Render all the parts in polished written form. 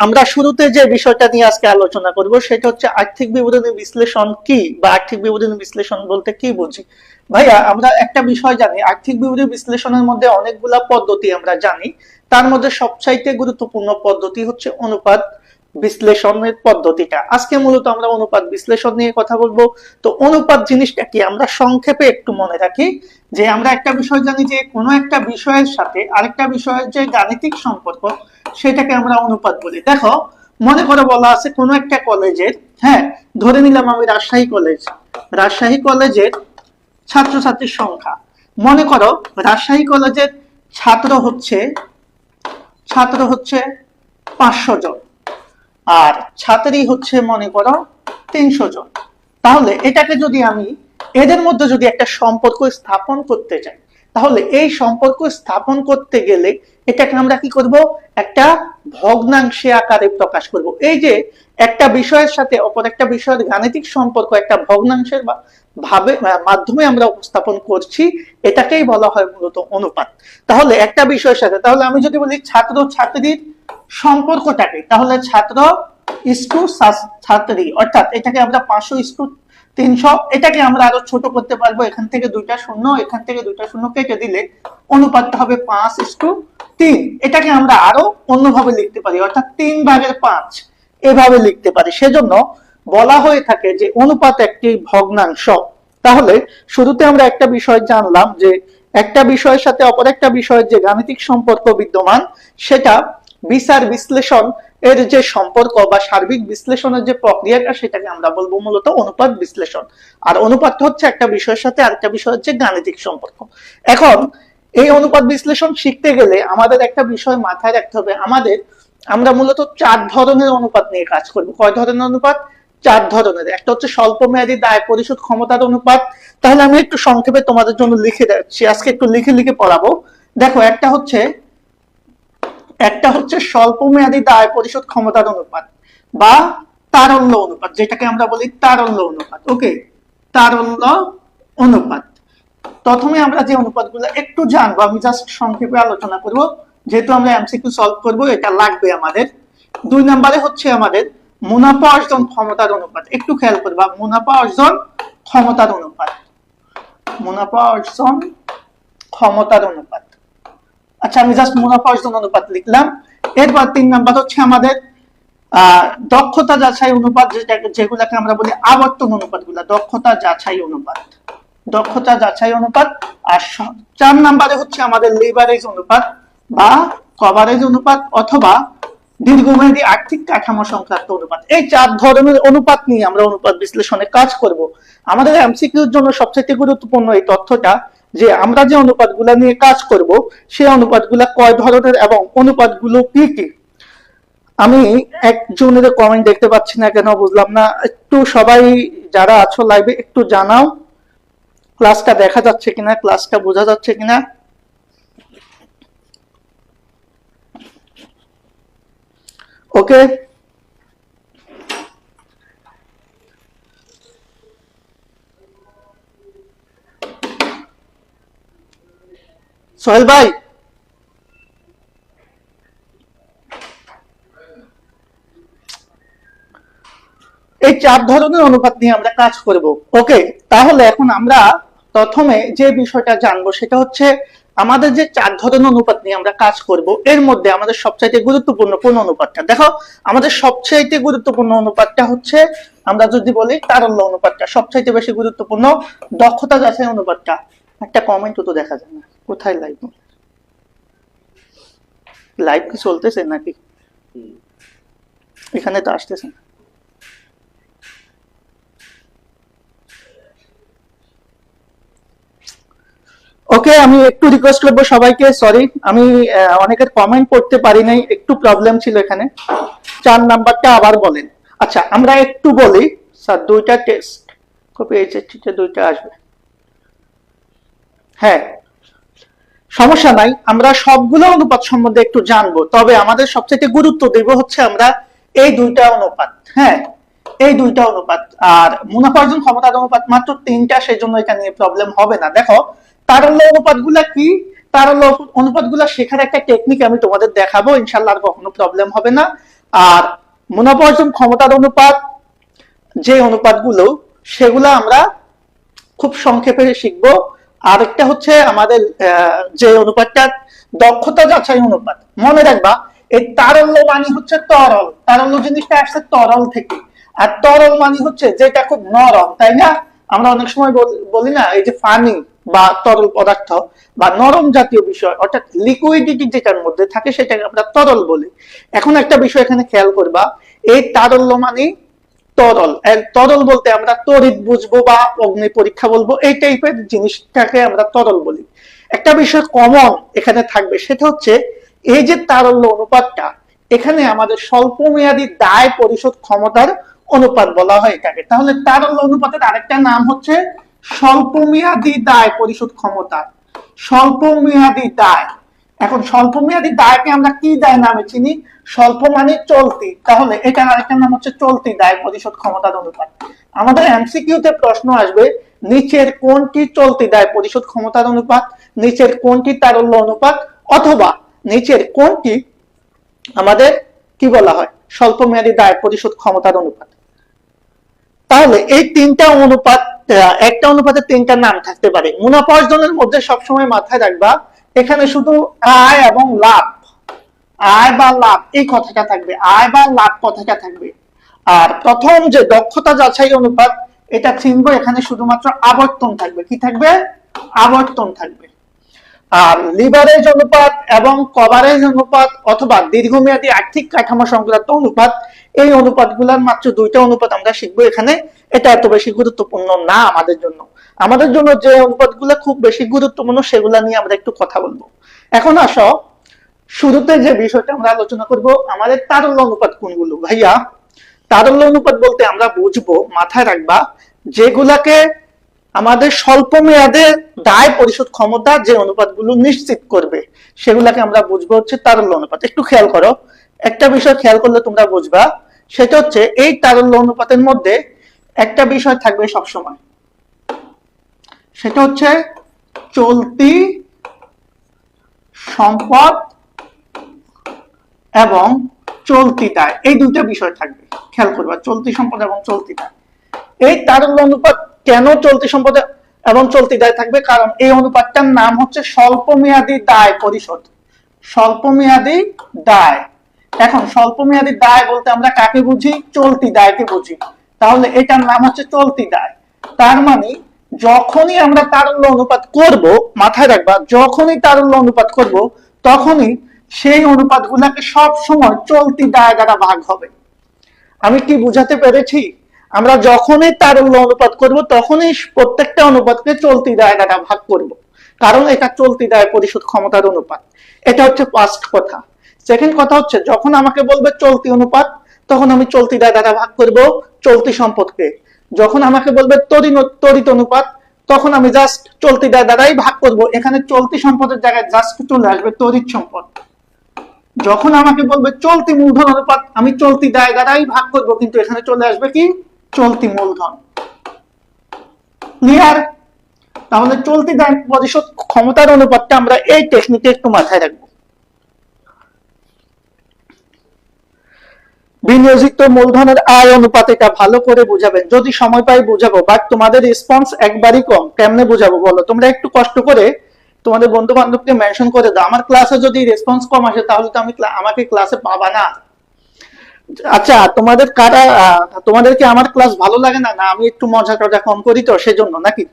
আমরা শুরুতে যে বিষয়টা নিয়ে আজকে আলোচনা করব সেটা হচ্ছে আর্থিক বিবরণী বিশ্লেষণ কি বা আর্থিক বিবরণী বিশ্লেষণ বলতে কি বুঝি। ভাইয়া আমরা একটা বিষয় জানি, আর্থিক বিবরণী বিশ্লেষণের মধ্যে অনেকগুলা পদ্ধতি আমরা জানি, তার মধ্যে সবচাইতে গুরুত্বপূর্ণ পদ্ধতি হচ্ছে অনুপাত বিশ্লেষণের পদ্ধতিটা। আজকে মূলত আমরা অনুপাত বিশ্লেষণ নিয়ে কথা বলবো। তো অনুপাত জিনিসটা কি আমরা সংক্ষেপে একটু মনে রাখি, যে আমরা একটা বিষয় জানি যে কোনো একটা বিষয়ের সাথে আরেকটা বিষয়ের যে গাণিতিক সম্পর্ক সেটাকে আমরা অনুপাত বলি। দেখো মনে করে বলা আছে কোনো একটা কলেজের, হ্যাঁ ধরে নিলাম আমি রাজশাহী কলেজের ছাত্রছাত্রীর সংখ্যা, মনে করো রাজশাহী কলেজের ছাত্র হচ্ছে 500 জন আর ছাত্রী হচ্ছে মনে করো 300 জন। তাহলে এটাকে যদি আমি এদের মধ্যে যদি একটা সম্পর্ক স্থাপন করতে চাই, তাহলে এই সম্পর্ক স্থাপন করতে গেলে এটাকে আমরা কি করব, একটা ভগ্নাংশে আকারে প্রকাশ করব। এই যে একটা বিষয়ের সাথে অপর একটা বিষয়ের গাণিতিক সম্পর্ক একটা ভগ্নাংশের ভাবে মাধ্যমে আমরা উপস্থাপন করছি, এটাকেই বলা হয় মূলত অনুপাত। তাহলে একটা বিষয়ের সাথে, তাহলে আমি যদি বলি ছাত্র ছাত্রীর সম্পর্কটাকে, তাহলে ছাত্র ইস্টু ছাত্রী, অর্থাৎ এটাকে আমরা 500 ইস্টু 300, এটাকে আমরা আরো ছোট করতে পারবো, এখান থেকে দুইটা শূন্য এখান থেকে দুইটা শূন্য কেটে দিলে অনুপাতটা হবে 5:3। এটাকে আমরা আরো অন্যভাবে লিখতে পারি, অর্থাৎ 3/5 এভাবে লিখতে পারি। সেজন্য বলা হয়ে থাকে যে অনুপাত একটি ভগ্নাংশ। তাহলে শুরুতে আমরা একটা বিষয় জানলাম যে একটা বিষয়ের সাথে অপর একটা বিষয়ের যে গাণিতিক সম্পর্ক বিদ্যমান, সেটা বিচার বিশ্লেষণ এর যে সম্পর্ক বা সার্বিক বিশ্লেষণের যে প্রক্রিয়াটা, সেটাকে আমরা বলবো মূলত অনুপাত বিশ্লেষণ। আর অনুপাত হচ্ছে একটা বিষয়ের সাথে আরেকটা বিষয়ের যে গাণিতিক সম্পর্ক। এখন এই অনুপাত বিশ্লেষণ শিখতে গেলে আমাদের একটা বিষয় মাথায় রাখতে হবে, আমরা মূলত 4 ধরনের অনুপাত নিয়ে কাজ করব। কয় ধরনের অনুপাত? 4 ধরনের। একটা হচ্ছে স্বল্প মেয়াদী দায় পরিশোধ ক্ষমতার অনুপাত। তাহলে আমি একটু সংক্ষেপে তোমাদের জন্য লিখে যাচ্ছি, আজকে একটু লিখে লিখে পড়াবো। দেখো একটা হচ্ছে স্বল্প মেয়াদী দায় পরিশোধ ক্ষমতার অনুপাত বা তারল্য অনুপাত, যেটাকে আমরা বলি তারল্য অনুপাত। ওকে, তারল্য অনুপাত। প্রথমে আমরা যে অনুপাতগুলো একটু জানবো, আমি জাস্ট সংক্ষেপে আলোচনা করব, যেহেতু আমরা এমসিকিউ সলভ করব, এটা লাগবে আমাদের। 2 নম্বরে হচ্ছে আমাদের মুনাফা অর্জন ক্ষমতার অনুপাত। একটু খেয়াল করবা, মুনাফা অর্জন ক্ষমতার অনুপাত, মুনাফা অর্জন ক্ষমতার অনুপাত। আচ্ছা, আমি জাস্ট মুনাফা অর্জন অনুপাত লিখলাম। এরপর 3 নাম্বার হচ্ছে আমাদের দক্ষতা যাচাই অনুপাত, যেগুলোকে আমরা বলি আবর্তন অনুপাতগুলো, দক্ষতা যাচাই অনুপাত, দক্ষতা যাচাই অনুপাত। আর 4 নাম্বারে হচ্ছে আমাদের লিভারেজ অনুপাত বা কভারেজ অনুপাত অথবা দীর্ঘমেয়াদী আর্থিক কাঠামো সংক্রান্ত অনুপাত। এই 4 ধরনের অনুপাত নিয়ে আমরা অনুপাত বিশ্লেষণে কাজ করব। আমাদের এমসিকিউর জন্য সবচেয়ে গুরুত্বপূর্ণ এই তথ্যটা যে আমরা যে অনুপাতগুলো নিয়ে কাজ করব সেই অনুপাতগুলো কয় ধরনের এবং অনুপাতগুলো কি কি। আমি একজনের কমেন্ট দেখতে পাচ্ছি না কেন বুঝলাম না, একটু সবাই যারা আছো লাইভে একটু জানাও ক্লাসটা দেখা যাচ্ছে কিনা, ক্লাসটা বোঝা যাচ্ছে কিনা। ওকে, সোহেল ভাই এই 4 ধরনের অনুপাত নিয়ে আমরা কাজ করব। ওকে, তাহলে এখন আমরা প্রথমে যে বিষয়টা জানবো সেটা হচ্ছে আমাদের যে 4 ধরনের অনুপাত নিয়ে আমরা কাজ করব, এর মধ্যে আমাদের সবচাইতে গুরুত্বপূর্ণ কোন অনুপাতটা? দেখো আমাদের সবচাইতে গুরুত্বপূর্ণ অনুপাতটা হচ্ছে, আমরা যদি বলি তারল্য অনুপাতটা সবচাইতে বেশি গুরুত্বপূর্ণ। দক্ষতা যাচাই অনুপাতটা, একটা কমেন্টও তো দেখা যায় না, কোথায় লাইভ? লাইভ কি চলতেছে নাকি? এখানে তো আসতেছে না। ওকে, আমি একটু রিকোয়েস্ট করবো সবাইকে, সরি আমি অনেকের কমেন্ট পড়তে পারি নাই, একটু প্রবলেম ছিল এখানে। 4 নাম্বারটা আবার বলেন। আচ্ছা আমরা একটু বলি, স্যার 2টা টেস্ট কপি এইচএসটিতে 2টা আসবে। হ্যাঁ সমস্যা নাই, আমরা সবগুলো অনুপাত সম্বন্ধে একটু জানবো, তবে আমাদের সবচেয়ে গুরুত্ব দেব হচ্ছে আমরা এই 2টা অনুপাত। হ্যাঁ এই 2টা অনুপাত, আর মুনাফা অর্জন ক্ষমতার অনুপাত মাত্র 3টা, সেজন্য এটা নিয়ে প্রবলেম হবে না। দেখো তারল্য অনুপাতগুলা কি, তারল্য অনুপাতগুলা শেখার একটা টেকনিক আমি তোমাদের দেখাবো, ইনশাআল্লাহ আর কখনো প্রবলেম হবে না। আর মুনাফা অর্জন ক্ষমতার অনুপাত, যে অনুপাতগুলো সেগুলো আমরা খুব সংক্ষেপে শিখবো। আরেকটা হচ্ছে আমাদের যে অনুপাতটা দক্ষতা যাচাই অনুপাত। মনে রাখবা এই তারল্য মানে হচ্ছে তরল, তারল্য জিনিসটা আসছে তরল থেকে, আর তরল মানে হচ্ছে যেটা খুব নরম, তাই না? আমরা অনেক সময় বলি না এই যে পানি বা তরল পদার্থ বা নরম জাতীয় বিষয়, অর্থাৎ লিকুইডিটি যেটার মধ্যে থাকে সেটাকে আমরা তরল বলি। এখন একটা বিষয় এখানে খেয়াল করবা, এই তারল্য মানে তরল, তরল বলতে আমরা তড়িৎ বুঝবো বা অগ্নি পরীক্ষা বলবো, এই টাইপের জিনিসটাকে আমরা তরল বলি। একটা বিষয় কমন এখানে থাকবে, সেটা হচ্ছে এই যে তারল্য অনুপাতটা, এখানে আমাদের স্বল্প মেয়াদী দায় পরিশোধ ক্ষমতার অনুপাত বলা হয় এটাকে। তাহলে তারল্য অনুপাতের আরেকটা নাম হচ্ছে স্বল্প মেয়াদী দায় পরিশোধ ক্ষমতা, স্বল্প মেয়াদী দায়। এখন স্বল্প মেয়াদী দায়কে আমরা কি দায় নামে চিনি? স্বল্প মানে চলতি, তাহলে এটার আরেকটা নাম হচ্ছে চলতি দায় পরিশোধ ক্ষমতার অনুপাত। আমাদের এমসিকিউতে প্রশ্ন আসবে নিচের কোনটি চলতি দায় পরিশোধ ক্ষমতার অনুপাত, নিচের কোনটি তারল্য অনুপাত, অথবা নিচের কোনটি আমাদের কি বলা হয় স্বল্প মেয়াদী দায় পরিশোধ ক্ষমতার অনুপাত। তাহলে এই তিনটা অনুপাত, একটা অনুপাতে তিনটা নাম থাকতে পারে। মুনাফা অর্জনের মধ্যে সবসময় মাথায় রাখবা এখানে শুধু আয় এবং লাভ, আয় বা লাভ এই কথাটা থাকবে, আয় বা লাভ কথাটা থাকবে। আর প্রথম যে দক্ষতা যাচাই অনুপাত, এটা চিনবো, এখানে শুধুমাত্র আবর্তন থাকবে। কি থাকবে? আবর্তন থাকবে। আর লিভারেজ অনুপাত এবং কভারেজ অনুপাত অথবা দীর্ঘমেয়াদী আর্থিক কাঠামো সংক্রান্ত অনুপাত, এই অনুপাতগুলোর মাত্র দুইটা অনুপাত আমরা শিখবো এখানে। এটা এত বেশি গুরুত্বপূর্ণ না আমাদের জন্য। আমাদের জন্য যে অনুপাতগুলো খুব বেশি গুরুত্বপূর্ণ সেগুলা নিয়ে আমরা একটু কথা বলবো। এখন আসো শুরুতে যে বিষয়টা আমরা আলোচনা করব, আমাদের তারল্য অনুপাত কোনগুলো। ভাইয়া তারল্য অনুপাত বলতে আমরা বুঝবো, মাথায় রাখবা, যেগুলাকে আমাদের স্বল্প মেয়াদে দায় পরিশোধ ক্ষমতা যে অনুপাতগুলো নিশ্চিত করবে সেগুলাকে আমরা বুঝবো হচ্ছে তারল্য অনুপাত। একটু খেয়াল করো, একটা বিষয় খেয়াল করলে তোমরা বুঝবা, সেটা হচ্ছে এই তারল্য অনুপাতের মধ্যে একটা বিষয় থাকবে সবসময়, সেটা হচ্ছে চলতি সম্পদ এবং চলতি দায়, এই দুইটা বিষয় থাকবে। খেয়াল করবা, চলতি সম্পদ এবং চলতি দায়। এই তারল্য অনুপাত কেন চলতি সম্পদ এবং চলতি দায় থাকবে? কারণ এই অনুপাতটার নাম হচ্ছে স্বল্প মেয়াদী দায় পরিশোধ, স্বল্প মেয়াদী দায়। এখন স্বল্প মেয়াদী দায় বলতে আমরা কাকে বুঝি? চলতি দায়কে বুঝি। তাহলে এটার নাম হচ্ছে চলতি দায়। তার মানে যখনই আমরা তারল্য অনুপাত করব, মাথায় রাখবা, যখনই তারল্য অনুপাত করব তখনই সেই অনুপাতগুলোকে সব সময় চলতি দায় দ্বারা ভাগ হবে। আমি কি বুঝাতে পেরেছি? আমরা যখনই তারল্য অনুপাত করব তখনই প্রত্যেকটা অনুপাতকে চলতি দায় দ্বারা ভাগ করব, কারণ এটা চলতি দায় পরিশোধ ক্ষমতার অনুপাত। এটা হচ্ছে ফার্স্ট কথা। সেকেন্ড কথা হচ্ছে যখন আমাকে বলবে চলতি অনুপাত, তখন আমি চলতি দায় দ্বারা ভাগ করব চলতি সম্পদকে। যখন আমাকে বলবে তড়িৎ অনুপাত, তখন আমি জাস্ট চলতি দায় দ্বারাই ভাগ করব। এখানে চলতি সম্পদের জায়গায় জাস্ট চলে আসবে তড়িৎ সম্পদ। যখন আমাকে বলবে চলতি মূলধন অনুপাত, আমি চলতি দায় দ্বারাই ভাগ করব, কিন্তু এখানে চলে আসবে কি? চলতি মূলধন। ক্লিয়ার? তাহলে চলতি দায় পরিশোধ ক্ষমতার অনুপাতটা আমরা এই টেকনিকে একটু মাথায় রাখবো। বিনিয়োজিত মূলধনের আয় অনুপাত, এটা ভালো করে বুঝাবেন, যদি সময় পাই বুঝাবো, বাট তোমাদের রেসপন্স একবারই কম, কেমনে বুঝাবো বলো? তোমরা একটু কষ্ট করে তোমাদের বন্ধু বান্ধবকে মেনশন করে দাও। আমার ক্লাসে যদি রেসপন্স কম আসে তাহলে তো আমাকে ক্লাসে পাবা না। আচ্ছা, তোমাদেরকে আমার ক্লাস ভালো লাগে না? না আমি একটু মজা টজা কম করি তো সেজন্য নাকি?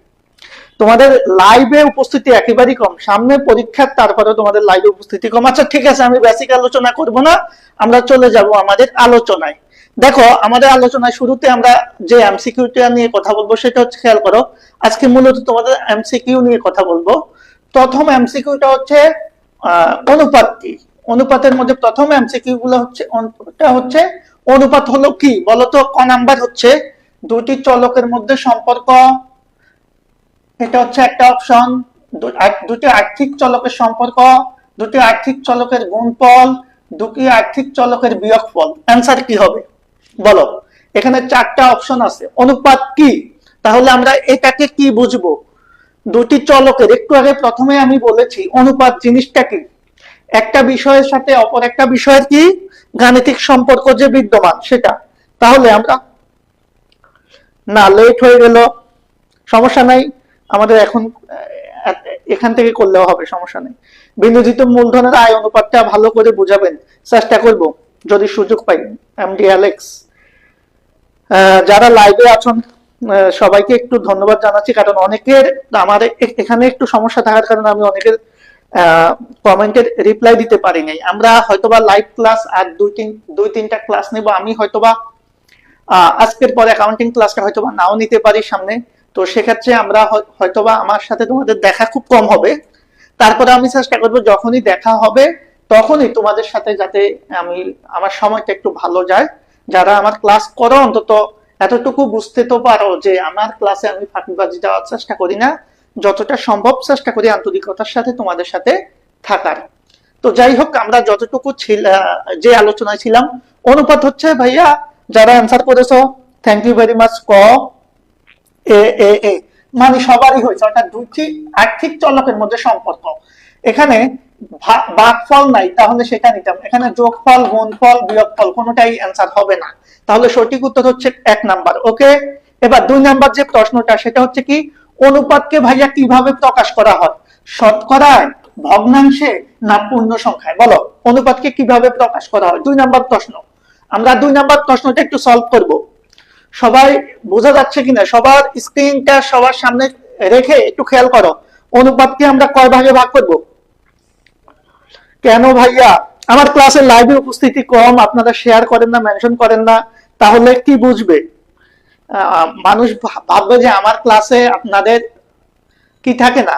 তোমাদের লাইভে উপস্থিতি একেবারেই কম, সামনে পরীক্ষা, তারপরে তোমাদের লাইভে উপস্থিতি কম। আচ্ছা ঠিক আছে, আমি বেসিক আলোচনা করব না, আমরা চলে যাব আমাদের আলোচনায়। দেখো আমাদের আলোচনায় শুরুতে আমরা যে এমসিকিউটা নিয়ে কথা বলবো সেটা হচ্ছে, খেয়াল করো, আজকে মূলত তোমাদের এমসিকিউ নিয়ে কথা বলবো। প্রথম এমসিকিউটা হচ্ছে অনুপাত কি। অনুপাতের মধ্যে প্রথম এমসিকিউ গুলো হচ্ছে অনুপাত হলো কি বলতো? ক নাম্বার হচ্ছে দুটি চলকের মধ্যে সম্পর্ক, এটা হচ্ছে একটা অপশন। দুটি আর্থিক চলকের সম্পর্ক, দুটি আর্থিক চলকের গুণফল, দুটি আর্থিক চলকের বিয়োগফল। অ্যান্সার কি হবে বলো? এখানে চারটা অপশন আছে। অনুপাত কি? তাহলে আমরা এটাকে কি বুঝবো? দুটি চলকের, একটু আগে প্রথমে আমি বলেছি অনুপাত জিনিসটা কি, একটা বিষয়ের সাথে অপর একটা বিষয়ের কি গাণিতিক সম্পর্ক যে বিদ্যমান সেটা। তাহলে আমরা না, লেট হয়ে গেল, সমস্যা নাই, আমাদের এখন এখান থেকে করলেও হবে, সমস্যা নেই। বিনিয়োজিত মূলধনের আয় অনুপাতটা ভালো করে বুঝাবেন, চেষ্টা করব যদি সুযোগ পাই। এমডি অ্যালেক্স, যারা লাইভে আছেন সবাইকে একটু ধন্যবাদ জানাচ্ছি, কারণ অনেকের আমার এখানে একটু সমস্যা থাকার কারণে আমি অনেকের কমেন্টের রিপ্লাই দিতে পারি নাই। আমরা হয়তোবা লাইভ ক্লাস আর দুই তিনটা ক্লাস নেব। আমি হয়তোবা আজকের পরে অ্যাকাউন্টিং ক্লাসটা হয়তোবা নাও নিতে পারি সামনে, তো সেক্ষেত্রে আমরা হয়তোবা আমার সাথে তোমাদের দেখা খুব কম হবে। তারপরে আমি চেষ্টা করবো যখনই দেখা হবে তখনই তোমাদের সাথে যাতে আমি আমার সময়টা একটু ভালো যায়। যারা আমার ক্লাস করো অন্তত এতটুকু বুঝতে তো পারো যে আমার ক্লাসে আমি ফাঁকিবাজি দেওয়ার চেষ্টা করি না, যতটা সম্ভব চেষ্টা করি আন্তরিকতার সাথে তোমাদের সাথে থাকার। তো যাই হোক, আমরা যতটুকু যে আলোচনায় ছিলাম, অনুপাত হচ্ছে ভাইয়া যারা অ্যান্সার করেছো থ্যাংক ইউ ভেরি মাচ। ক এ এ এ মানে সবারই হয়েছে, অর্থাৎ দুইটি আর্থিক চলকের মধ্যে সম্পর্ক। এখানে ভাগফল নাই, তাহলে সেটা নিতাম। এখানে যোগফল, গুণফল, বিয়োগফল কোনোটাই অ্যান্সার হবে না। তাহলে সঠিক উত্তর হচ্ছে 1 নাম্বার। ওকে, এবার 2 নাম্বার যে প্রশ্নটা সেটা হচ্ছে কি, অনুপাতকে ভাইয়া কিভাবে প্রকাশ করা হয়? শতকরায়, ভগ্নাংশে না পূর্ণ সংখ্যায়? বলো, অনুপাতকে কিভাবে প্রকাশ করা হয়? 2 নাম্বার প্রশ্ন। আমরা 2 নাম্বার প্রশ্নটা একটু সলভ করব। সবাই বোঝা যাচ্ছে কিনা? সবার স্ক্রিনটা সবার সামনে রেখে একটু খেয়াল করো। অনুপাতকে আমরা কয় ভাগে ভাগ করব? কেন ভাইয়া আমার ক্লাসের লাইভে উপস্থিতি কম, আপনারা শেয়ার করেন না, মেনশন করেন না, তাহলে কি বুঝবে? মানুষ ভাববে যে আমার ক্লাসে আপনাদের কি থাকে না,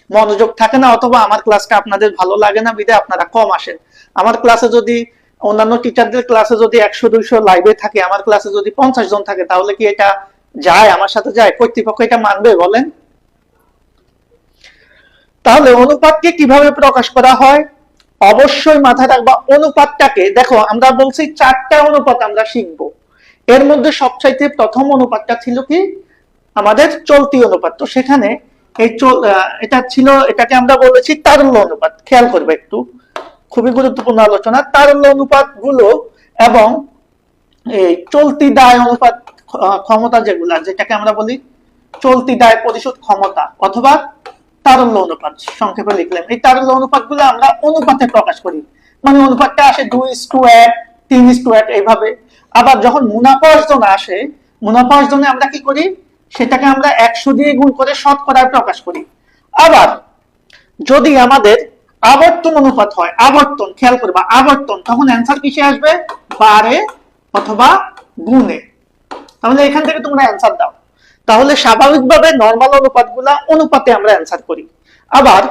মনোযোগ থাকে না, অথবা আমার ক্লাসটা আপনাদের ভালো লাগে না বিধায় আপনারা কম আসেন। আমার ক্লাসে যদি অন্যান্য টিচারদের ক্লাসে যদি 100-200 লাইভে থাকে, আমার ক্লাসে যদি 50 জন থাকে, তাহলে কি এটা যায়? আমার সাথে যায়? কর্তৃপক্ষ এটা মানবে বলেন? তাহলে অনুপাতকে কিভাবে প্রকাশ করা হয়? অবশ্যই মাথায় রাখবা অনুপাতটাকে। দেখো, আমরা বলছি 4টা অনুপাত আমরা শিখবো। এর মধ্যে সবচাইতে প্রথম অনুপাতটা ছিল কি? আমাদের চলতি অনুপাত। তো সেখানে এই এটা ছিল, এটাকে আমরা বলেছি তারল্য অনুপাত। খেয়াল করবে একটু, খুবই গুরুত্বপূর্ণ আলোচনা। তারল্য অনুপাত গুলো এবং এই চলতি দায় অনুপাত ক্ষমতা, যেটাকে আমরা বলি চলতি দায় পরিশোধ ক্ষমতা অথবা তারল্য অনুপাত, সংক্ষেপে লিখলাম। এই তারল্য অনুপাত গুলো আমরা অনুপাতে প্রকাশ করি, মানে অনুপাতটা আসে 2:1, 3:1 এইভাবে। আবার যখন মুনাফা অর্জন আসে, মুনাফা অর্জনে আমরা কি করি? সেটাকে আমরা 100 দিয়ে গুণ করে শতকরায় প্রকাশ করি। আবার যদি আমাদের আবর্তন অনুপাত হয়, আবর্তন, খেয়াল করবা আবর্তন, তখন অ্যান্সার কিসে আসবে? বারে অথবা গুণে। তাহলে এখান থেকে তোমরা অ্যান্সার দাও। তাহলে স্বাভাবিকভাবে নরমাল অনুপাতগুলা অনুপাতে আমরা অ্যান্সার করি। আবার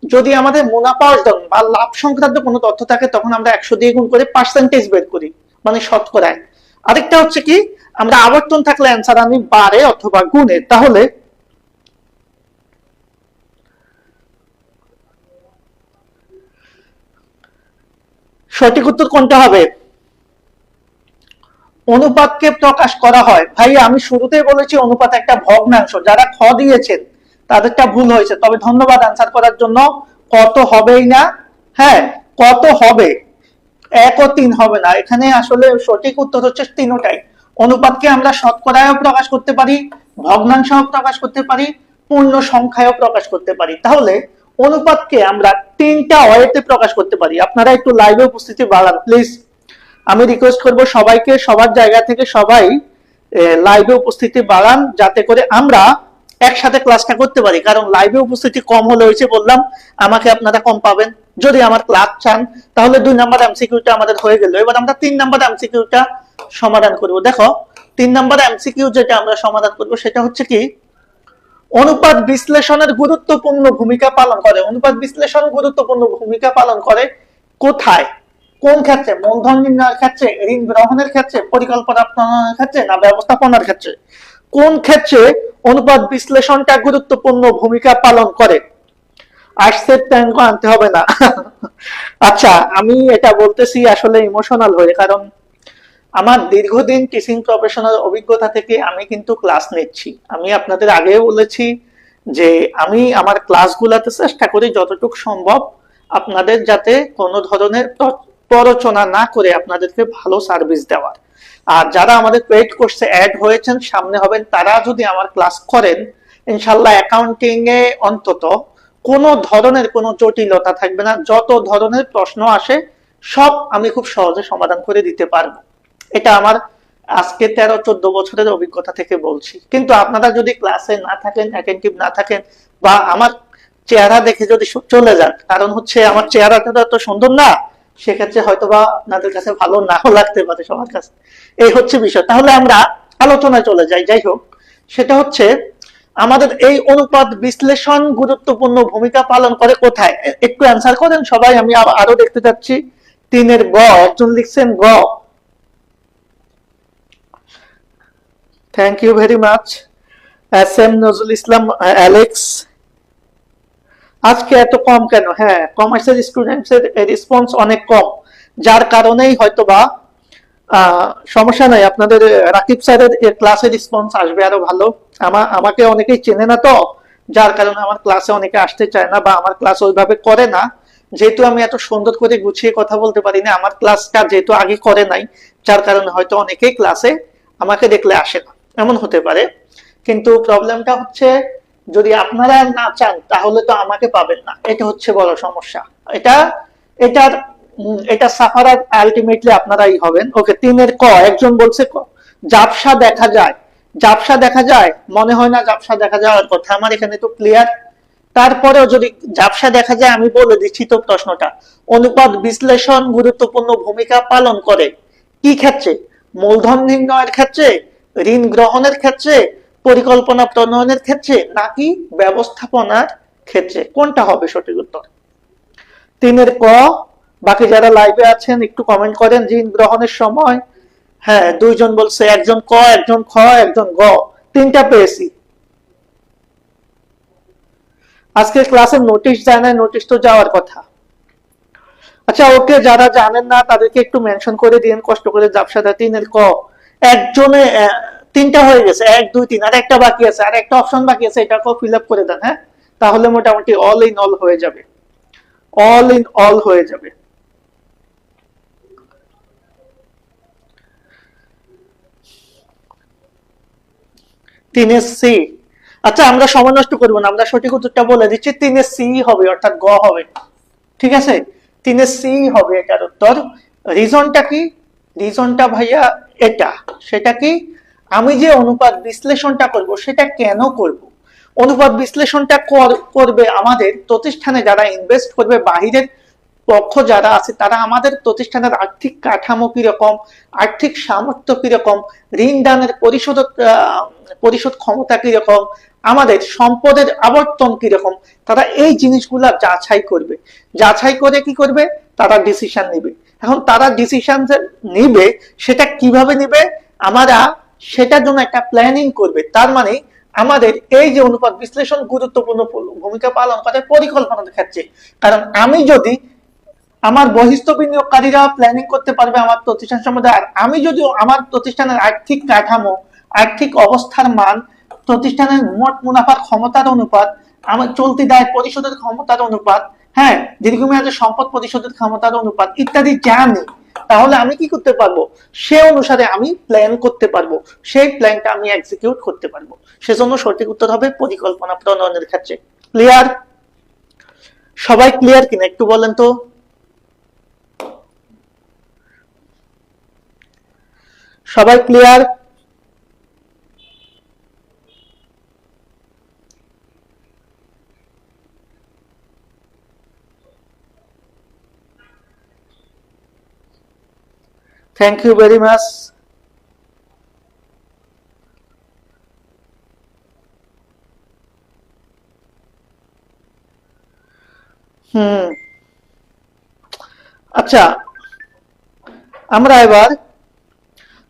যদি আমাদের মুনাফা অর্জন বা লাভ সংক্রান্ত কোনো তথ্য থাকে, তখন আমরা 100 দিয়ে গুণ করে পার্সেন্টেজ বের করি, মানে শতকরায়। আরেকটা হচ্ছে কি, আমরা আবর্তন থাকলে অ্যান্সার আনি বারে অথবা গুণে। তাহলে সঠিক উত্তর কোনটা হবে? অনুপাতকে প্রকাশ করা হয়। ভাই আমি শুরুতেই বলেছি অনুপাত একটা ভগ্নাংশ। যারা খ দিয়েছেন তাদেরটা ভুল হয়েছে, তবে ধন্যবাদ আনসার করার জন্য। কত হবেই না, হ্যাঁ কত হবে, 1 ও 3 হবে না। এখানে আসলে সঠিক উত্তর হচ্ছে তিনটাই। অনুপাতকে আমরা শতকরায়ও প্রকাশ করতে পারি, ভগ্নাংশেও প্রকাশ করতে পারি, পূর্ণ সংখ্যায়ও প্রকাশ করতে পারি। তাহলে অনুপাতকে আমরা 3টা ওয়েতে প্রকাশ করতে পারি। আপনারা একটু লাইভে উপস্থিতি বাড়ান প্লিজ। আমি রিকোয়েস্ট করব সবাইকে, সবার জায়গা থেকে সবাই লাইভে উপস্থিতি বাড়ান, যাতে করে আমরা একসাথে ক্লাসটা করতে পারি। কারণ লাইভে উপস্থিতি কম হলে হয়েছে, বললাম আমাকে আপনারা কম পাবেন। যদি আমার ক্লাস চান তাহলে 2 নাম্বার এমসিকিউটা আমাদের হয়ে গেল। এবার আমরা 3 নাম্বার এমসিকিউটা সমাধান করব। দেখো 3 নাম্বার এমসিকিউ যেটা আমরা সমাধান করব সেটা হচ্ছে কি, অনুপাত বিশ্লেষণের গুরুত্বপূর্ণ ভূমিকা পালন করে। অনুপাত বিশ্লেষণ গুরুত্বপূর্ণ ভূমিকা পালন করে কোথায়, কোন ক্ষেত্রে? মূলধন নির্ণয়ের ক্ষেত্রে, ঋণ গ্রহণের ক্ষেত্রে, পরিকল্পনা প্রণয়নের ক্ষেত্রে, না ব্যবস্থাপনার ক্ষেত্রে? কোন ক্ষেত্রে অনুপাত বিশ্লেষণটা গুরুত্বপূর্ণ ভূমিকা পালন করে? আসছে ট্যাঙ্ক আনতে হবে না। আচ্ছা, আমি এটা বলতেছি আসলে ইমোশনাল হয়ে, কারণ আমার দীর্ঘদিন টিচিং প্রফেশনাল অভিজ্ঞতা থেকে আমি কিন্তু ক্লাস নিচ্ছি। আমি আপনাদের আগেও বলেছি যে আমি আমার ক্লাসগুলোতে চেষ্টা করি যতটুকু সম্ভব আপনাদের যাতে কোনো ধরনের প্ররোচনা না করে আপনাদেরকে ভালো সার্ভিস দেওয়ার। আর যারা আমাদের পেইড কোর্সে অ্যাড হয়েছেন, সামনে হবেন, তারা যদি আমার ক্লাস করেন, ইনশাল্লাহ অ্যাকাউন্টিং এ অন্তত কোনো ধরনের কোনো জটিলতা থাকবে না। যত ধরনের প্রশ্ন আসে সব আমি খুব সহজে সমাধান করে দিতে পারবো। এটা আমার আজকে 13-14 বছরের অভিজ্ঞতা থেকে বলছি। কিন্তু আপনারা যদি ক্লাসে না থাকেন, অ্যাটেনটিভ না থাকেন, বা আমার চেহারা দেখে যদি চলে যান, কারণ হচ্ছে আমার চেহারাটা তো সুন্দর না, সেক্ষেত্রে হয়তো বা আপনাদের কাছে ভালো নাও লাগতে পারে সবার কাছে। এই হচ্ছে বিষয়। তাহলে আমরা আলোচনায় চলে যাই। যাই হোক, সেটা হচ্ছে আমাদের এই অনুপাত বিশ্লেষণ গুরুত্বপূর্ণ ভূমিকা পালন করে কোথায়? একটু অ্যান্সার করেন সবাই, আমি আরো দেখতে চাচ্ছি। 3 গ, একজন লিখছেন গ। Thank you very much. S M Nazrul Islam, Alex. আজকে এত কম কেন? হ্যাঁ, কমার্সের স্টুডেন্টসের রেসপন্স অনেক কম, যার কারণেই হয়তোবা সমস্যা নাই। আপনাদের রাকিব স্যারের ক্লাসের রেসপন্স আসবে আরো ভালো। আমাকে অনেকেই চেনে না, তো যার কারণে আমার ক্লাসে অনেকে আসতে চায় না, বা আমার ক্লাস ওইভাবে করে না। যেহেতু আমি এত সুন্দর করে গুছিয়ে কথা বলতে পারি না, আমার ক্লাসটা যেহেতু আগে করে নাই, যার কারণে হয়তো অনেকেই ক্লাসে আমাকে দেখলে আসে না, এমন হতে পারে। কিন্তু প্রবলেমটা হচ্ছে, যদি আপনারা না চান তাহলে তো আমাকে পাবেন না, এটা হচ্ছে বড় সমস্যা। এটা সাফার আলটিমেটলি আপনারাই হবেন। ওকে, 3 ক, একজন বলছে ঝাপসা দেখা যায়। ঝাপসা দেখা যায়? মনে হয় না ঝাপসা দেখা যাওয়ার কথা, আমার এখানে তো ক্লিয়ার। তারপরেও যদি ঝাপসা দেখা যায়, আমি বলে দিচ্ছি তো প্রশ্নটা। অনুপাত বিশ্লেষণ গুরুত্বপূর্ণ ভূমিকা পালন করে কি ক্ষেত্রে? মূলধন নির্ণয়ের ক্ষেত্রে, ঋণ গ্রহণের ক্ষেত্রে, পরিকল্পনা প্রণয়নের ক্ষেত্রে, নাকি ব্যবস্থাপনার ক্ষেত্রে? কোনটা হবে সঠিক উত্তর? 3 ক। বাকি যারা লাইভে আছেন একটু কমেন্ট করেন। ঋণ গ্রহণের সময়, হ্যাঁ 2 জন বলছে, একজন ক, একজন খ, একজন গ, 3টা পেয়েছি। আজকের ক্লাসের নোটিশ যায় না, নোটিশ তো যাওয়ার কথা। আচ্ছা ওকে, যারা জানেন না তাদেরকে একটু মেনশন করে দিন কষ্ট করে। ঝাপসাটা 3 ক, একজনে 3টা হয়ে গেছে, 1 2 3, আর একটা বাকি আছে, আর একটা অপশন বাকি আছে, এটাকেও ফিল আপ করে দেন। হ্যাঁ, তাহলে মোটামুটি অল ইন অল হয়ে যাবে, অল ইন অল হয়ে যাবে। 3 সি। আচ্ছা আমরা সময় নষ্ট করবো না, আমরা সঠিক উত্তরটা বলে দিচ্ছি। 3 সি হবে, অর্থাৎ গ হবে। ঠিক আছে, 3 সি হবে এটার উত্তর। রিজনটা কি? রিজনটা ভাইয়া এটা, সেটা কি? আমি যে অনুপাত বিশ্লেষণটা করব, সেটা কেন করব? অনুপাত বিশ্লেষণটা করবে আমাদের প্রতিষ্ঠানে যারা ইনভেস্ট করবে, বাহিরের পক্ষ যারা আছে, তারা আমাদের প্রতিষ্ঠানের আর্থিক কাঠামো কিরকম, আর্থিক সামর্থ্য কিরকম, ঋণ দানের পরিশোধ ক্ষমতা কিরকম, আমাদের সম্পদের আবর্তন কিরকম, তারা এই জিনিসগুলা যাচাই করবে। যাচাই করে কি করবে? তারা ডিসিশন নেবে। এখন তারা ডিসিশন নিবে, সেটা কিভাবে নিবে? আমরা সেটার জন্য একটা প্ল্যানিং করবে। তার মানে আমাদের এই যে অনুপাত বিশ্লেষণ গুরুত্বপূর্ণ ভূমিকা পালন করে পরিকল্পনার ক্ষেত্রে। কারণ আমি যদি, আমার বহিস্থ বিনিয়োগকারীরা প্ল্যানিং করতে পারবে আমার প্রতিষ্ঠান সম্বন্ধে, আর আমি যদি আমার প্রতিষ্ঠানের আর্থিক কাঠামো, আর্থিক অবস্থার মান, প্রতিষ্ঠানের মোট মুনাফার ক্ষমতার অনুপাত, আমার চলতি দায় পরিশোধের ক্ষমতার অনুপাত, হ্যাঁ দীর্ঘমেয়াদী সম্পদ পরিশোধের ক্ষমতার অনুপাত ইত্যাদি জানি, তাহলে আমি কি করতে পারবো? সে অনুসারে আমি প্ল্যান করতে পারবো, সেই প্ল্যানটা আমি এক্সিকিউট করতে পারবো। সেজন্য সঠিক উত্তর হবে পরিকল্পনা প্রণয়নের ক্ষেত্রে। ক্লিয়ার? সবাই ক্লিয়ার কিনা একটু বলেন তো। সবাই clear? Thank you very much. আচ্ছা আমরা এবার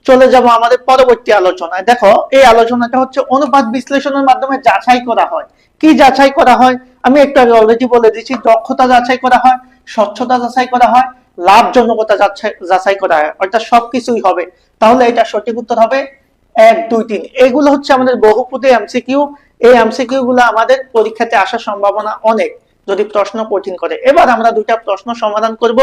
চলে যাব আমাদের পরবর্তী আলোচনায়। দেখো এই আলোচনাটা হচ্ছে অনুপাত বিশ্লেষণের মাধ্যমে যাচাই করা হয়। কি যাচাই করা হয়? আমি একটু আগে অলরেডি বলে দিচ্ছি। দক্ষতা যাচাই করা হয়, স্বচ্ছতা যাচাই করা হয়, লাভজনকতা যাচাই করা হয়, অর্থাৎ সবকিছুই হবে। তাহলে এটা সঠিক উত্তর হবে 1 2 3। এগুলো হচ্ছে আমাদের বহুপদী এমসিকিউ। এই এমসিকিউ গুলো আমাদের পরীক্ষাতে আসার সম্ভাবনা অনেক। যদি প্রশ্ন কঠিন করে। এবার আমরা দুইটা প্রশ্ন সমাধান করব।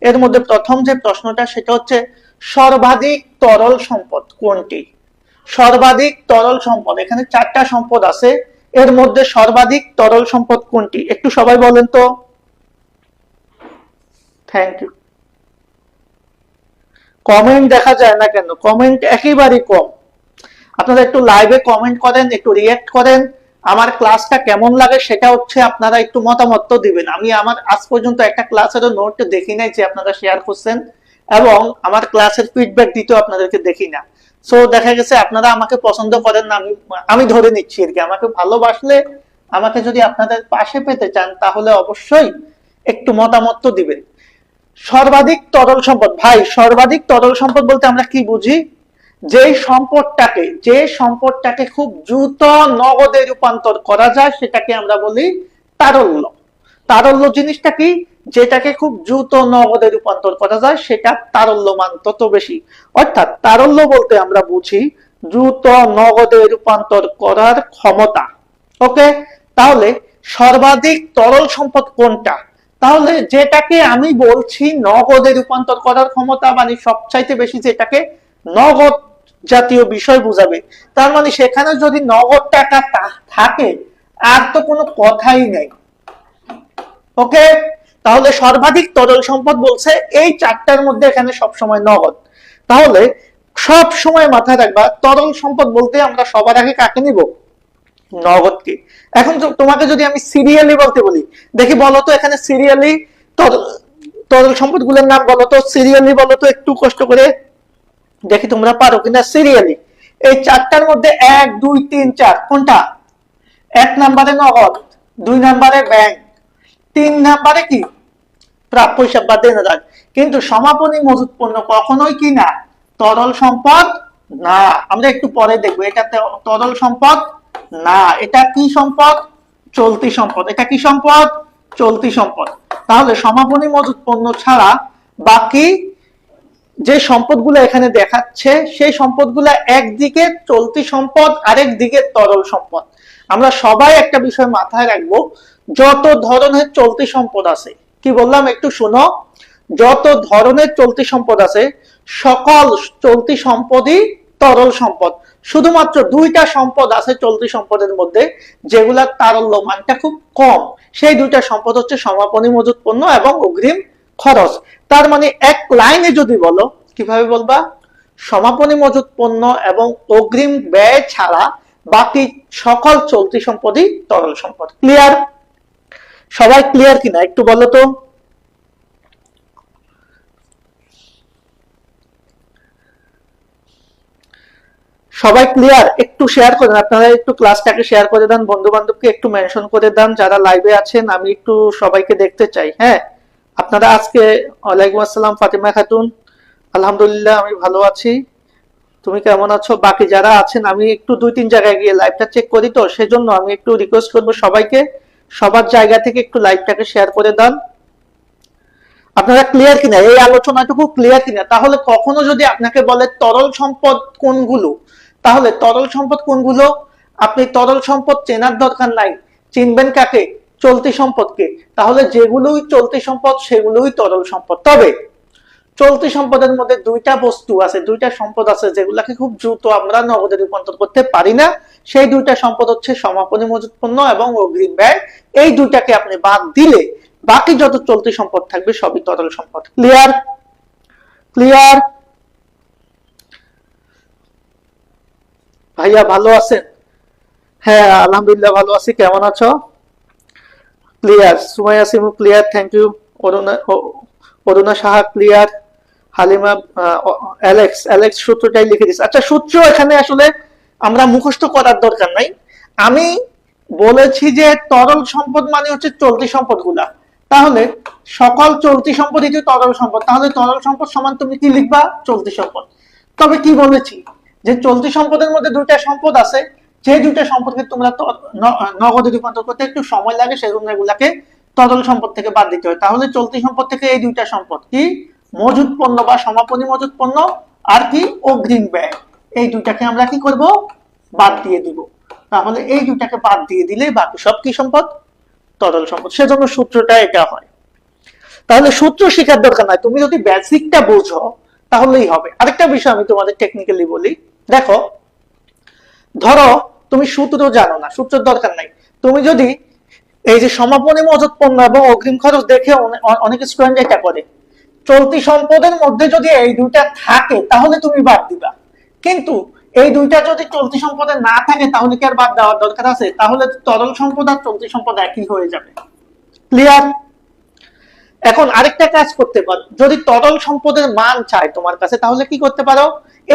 এর মধ্যে প্রথম যে প্রশ্নটা সেটা হচ্ছে সর্বাধিক তরল সম্পদ কোনটি? সর্বাধিক তরল সম্পদ, এখানে চারটা সম্পদ আছে, এর মধ্যে সর্বাধিক তরল সম্পদ কোনটি? একটু সবাই বলেন তো। Thank you. কমেন্ট দেখা যায় না কেন? কমেন্ট একেবারেই কম। আপনারা একটু লাইভে কমেন্ট করেন, একটু রিঅ্যাক্ট করেন। আমার ক্লাসটা কেমন লাগে সেটা হচ্ছে আপনারা একটু মতামত তো দিবেন। আমি আমার আজ পর্যন্ত একটা ক্লাসেরও নোট দেখি নাই যে আপনারা শেয়ার করছেন, এবং আমার ক্লাসের ফিডব্যাক দিতেও আপনাদেরকে দেখি না। সো দেখা গেছে আপনারা আমাকে পছন্দ করেন না, আমি ধরে নিচ্ছি আর কি। আমাকে ভালোবাসলে, আমাকে যদি আপনাদের পাশে পেতে চান, তাহলে অবশ্যই একটু মতামত তো দিবেন। সর্বাধিক তরল সম্পদ, ভাই সর্বাধিক তরল সম্পদ বলতে আমরা কি বুঝি? যে সম্পদটাকে খুব দ্রুত নগদে রূপান্তর করা যায় সেটাকে আমরা বলি তারল্য। তারল্য জিনিসটা কি? যেটাকে খুব দ্রুত নগদে রূপান্তর করা যায় সেটা তারল্য মান তত বেশি। অর্থাৎ তারল্য বলতে আমরা বুঝি দ্রুত নগদে রূপান্তর করার ক্ষমতা। ওকে, তাহলে সর্বাধিক তরল সম্পদ কোনটা? তাহলে যেটাকে আমি বলছি নগদে রূপান্তর করার ক্ষমতা, মানে সবচাইতে বেশি যেটাকে নগদ জাতীয় বিষয় বুঝাবে, তার মানে সেখানে যদি নগদ টাকা থাকে আর তো কোনো কথাই নাই। ওকে, তাহলে সর্বাধিক তরল সম্পদ বলছে এই চারটার মধ্যে এখানে সবসময় নগদ। তাহলে সব সময় মাথায় রাখবা, তরল সম্পদ বলতে আমরা সবার আগে কাকে নিব? নগদকে। এখন তোমাকে যদি আমি সিরিয়ালি বলতে বলি, দেখি বলো তো এখানে সিরিয়ালি তরল সম্পদগুলোর নাম বলো তো, সিরিয়ালি বলো তো একটু কষ্ট করে, দেখি তোমরা পারো কিনা। সিরিয়ালি এই চারটার মধ্যে 1 2 3 4 কোনটা? 1 নম্বরে নগদ, 2 নম্বরে ব্যাংক, 3 নম্বরে কি? প্রাপ্য হিসাব বা দেনদার। কিন্তু সমাপনী মজুত পণ্য কখনোই কি না? তরল সম্পদ না। আমরা একটু পরে দেখবো এটা তরল সম্পদ না। এটা কি সম্পদ? চলতি সম্পদ। এটা কি সম্পদ? চলতি সম্পদ। তাহলে সমাপনী মজুত পণ্য ছাড়া বাকি যে সম্পদগুলো এখানে দেখাচ্ছে সেই সম্পদগুলো একদিকে চলতি সম্পদ, আরেক দিকে তরল সম্পদ। আমরা সবাই একটা বিষয় মাথায় রাখবো, যত ধরনের চলতি সম্পদ আছে, কি বললাম একটু শোনো, যত ধরনের চলতি সম্পদ আছে সকল চলতি সম্পদই তরল সম্পদ। শুধুমাত্র দুইটা সম্পদ আছে চলতি সম্পদের মধ্যে যেগুলার তারল্য মানটা খুব কম। সেই দুইটা সম্পদ হচ্ছে সমাপনী মজুত পণ্য এবং অগ্রিম খরচ। তার মানে এক লাইনে যদি বলো, কিভাবে বলবা? সমাপনী মজুত পণ্য এবং অগ্রিম ব্যয় ছাড়া বাকি সকল চলতি সম্পদই তরল সম্পদ। ক্লিয়ার? সবাই ক্লিয়ার কিনা একটু বলো তো। সবাই ক্লিয়ার? একটু শেয়ার করেন, আপনারা একটু ক্লাসটাকে শেয়ার করে দেন, বন্ধু বান্ধবকে একটু মেনশন করে দেন যারা লাইভে আছেন, আমি একটু সবাইকে দেখতে চাই। হ্যাঁ, আপনারা আজকে। ওয়ালাইকুম আসসালাম ফাতিমা খাতুন, আলহামদুলিল্লাহ আমি ভালো আছি, তুমি কেমন আছো? বাকি যারা আছেন, আমি একটু 2-3 জায়গায় গিয়ে লাইভটা চেক করি, তো সেজন্য আমি একটু রিকোয়েস্ট করবো সবাইকে সবার জায়গা থেকে একটু লাইভটাকে শেয়ার করে দেন। আপনারা ক্লিয়ার কিনা? এই আলোচনাটুকু ক্লিয়ার কিনা? তাহলে কখনো যদি আপনাকে বলে তরল সম্পদ কোনগুলো, তাহলে তরল সম্পদ কোনগুলো আপনি তরল সম্পদ চেনার দরকার নাই। চিনবেন কাকে? চলতি সম্পদকে। তাহলে যেগুলোই চলতি সম্পদ সেগুলোই তরল সম্পদ। তবে চলতি সম্পদের মধ্যে দুইটা বস্তু আছে, দুইটা সম্পদ আছে যেগুলাকে খুব দ্রুত আমরা নগদে রূপান্তর করতে পারি না। সেই দুইটা সম্পদ হচ্ছে সমাপনী মজুত পণ্য এবং অগ্রিম ব্যয়। এই দুইটাকে আপনি বাদ দিলে বাকি যত চলতি সম্পদ থাকবে সবই তরল সম্পদ। ক্লিয়ার? ক্লিয়ার? ভাইয়া ভালো আছেন? হ্যাঁ আলহামদুলিল্লাহ ভালো আছি, কেমন আছো? Clear. Sumaiya Simu clear, thank you. Aruna Saha clear. Halima, Alex সূত্রটাই লিখে দিচ্ছে। আচ্ছা, সূত্র এখানে আসলে আমরা মুখস্থ করার দরকার নাই। আমি বলেছি যে তরল সম্পদ মানে হচ্ছে চলতি সম্পদগুলা। তাহলে সকল চলতি সম্পদই তো তরল সম্পদ। তাহলে তরল সম্পদ সমান তুমি কি লিখবা? চলতি সম্পদ। তবে কি বলেছি যে চলতি সম্পদের মধ্যে দুইটা সম্পদ আছে, যে দুইটা সম্পদকে তোমরা নগদে রূপান্তর করতে একটু সময় লাগে, সেজন্য এগুলাকে তরল সম্পদ থেকে বাদ দিতে হয়। তাহলে চলতি সম্পদ থেকে এই দুইটা সম্পদ কি? মজুত পণ্য বা সমাপনী মজুত পণ্য, আর কি? অগ্রিম ব্যয়। এই দুইটাকে আমরা কি করব? বাদ দিয়ে দিব। তাহলে এই দুইটাকে বাদ দিয়ে দিলে বাকি সব কি সম্পদ? তরল সম্পদ, সেজন্য সূত্রটা এটা হয়। তাহলে সূত্র শেখার দরকার নাই, তুমি যদি বেসিকটা বুঝো তাহলেই হবে। আরেকটা বিষয় আমি তোমাদের টেকনিক্যালি বলি, দেখো ধরো তুমি সূত্র জানো না, সূত্রের দরকার নাই, তুমি যদি এই যে সমাপনী মজুত পণ্য এবং অগ্রিম খরচ দেখে অনেক স্টুডেন্ট এটা করে, চলতি সম্পদের মধ্যে যদি এই দুইটা থাকে তাহলে তুমি বাদ দিবা, কিন্তু এই দুইটা যদি চলতি সম্পদে না থাকে তাহলে কি আর বাদ দেওয়ার দরকার আছে? তাহলে তরল সম্পদ আর চলতি সম্পদ একই হয়ে যাবে। ক্লিয়ার? এখন আরেকটা কাজ করতে পারো, যদি তরল সম্পদের মান চাই তোমার কাছে তাহলে কি করতে পারো,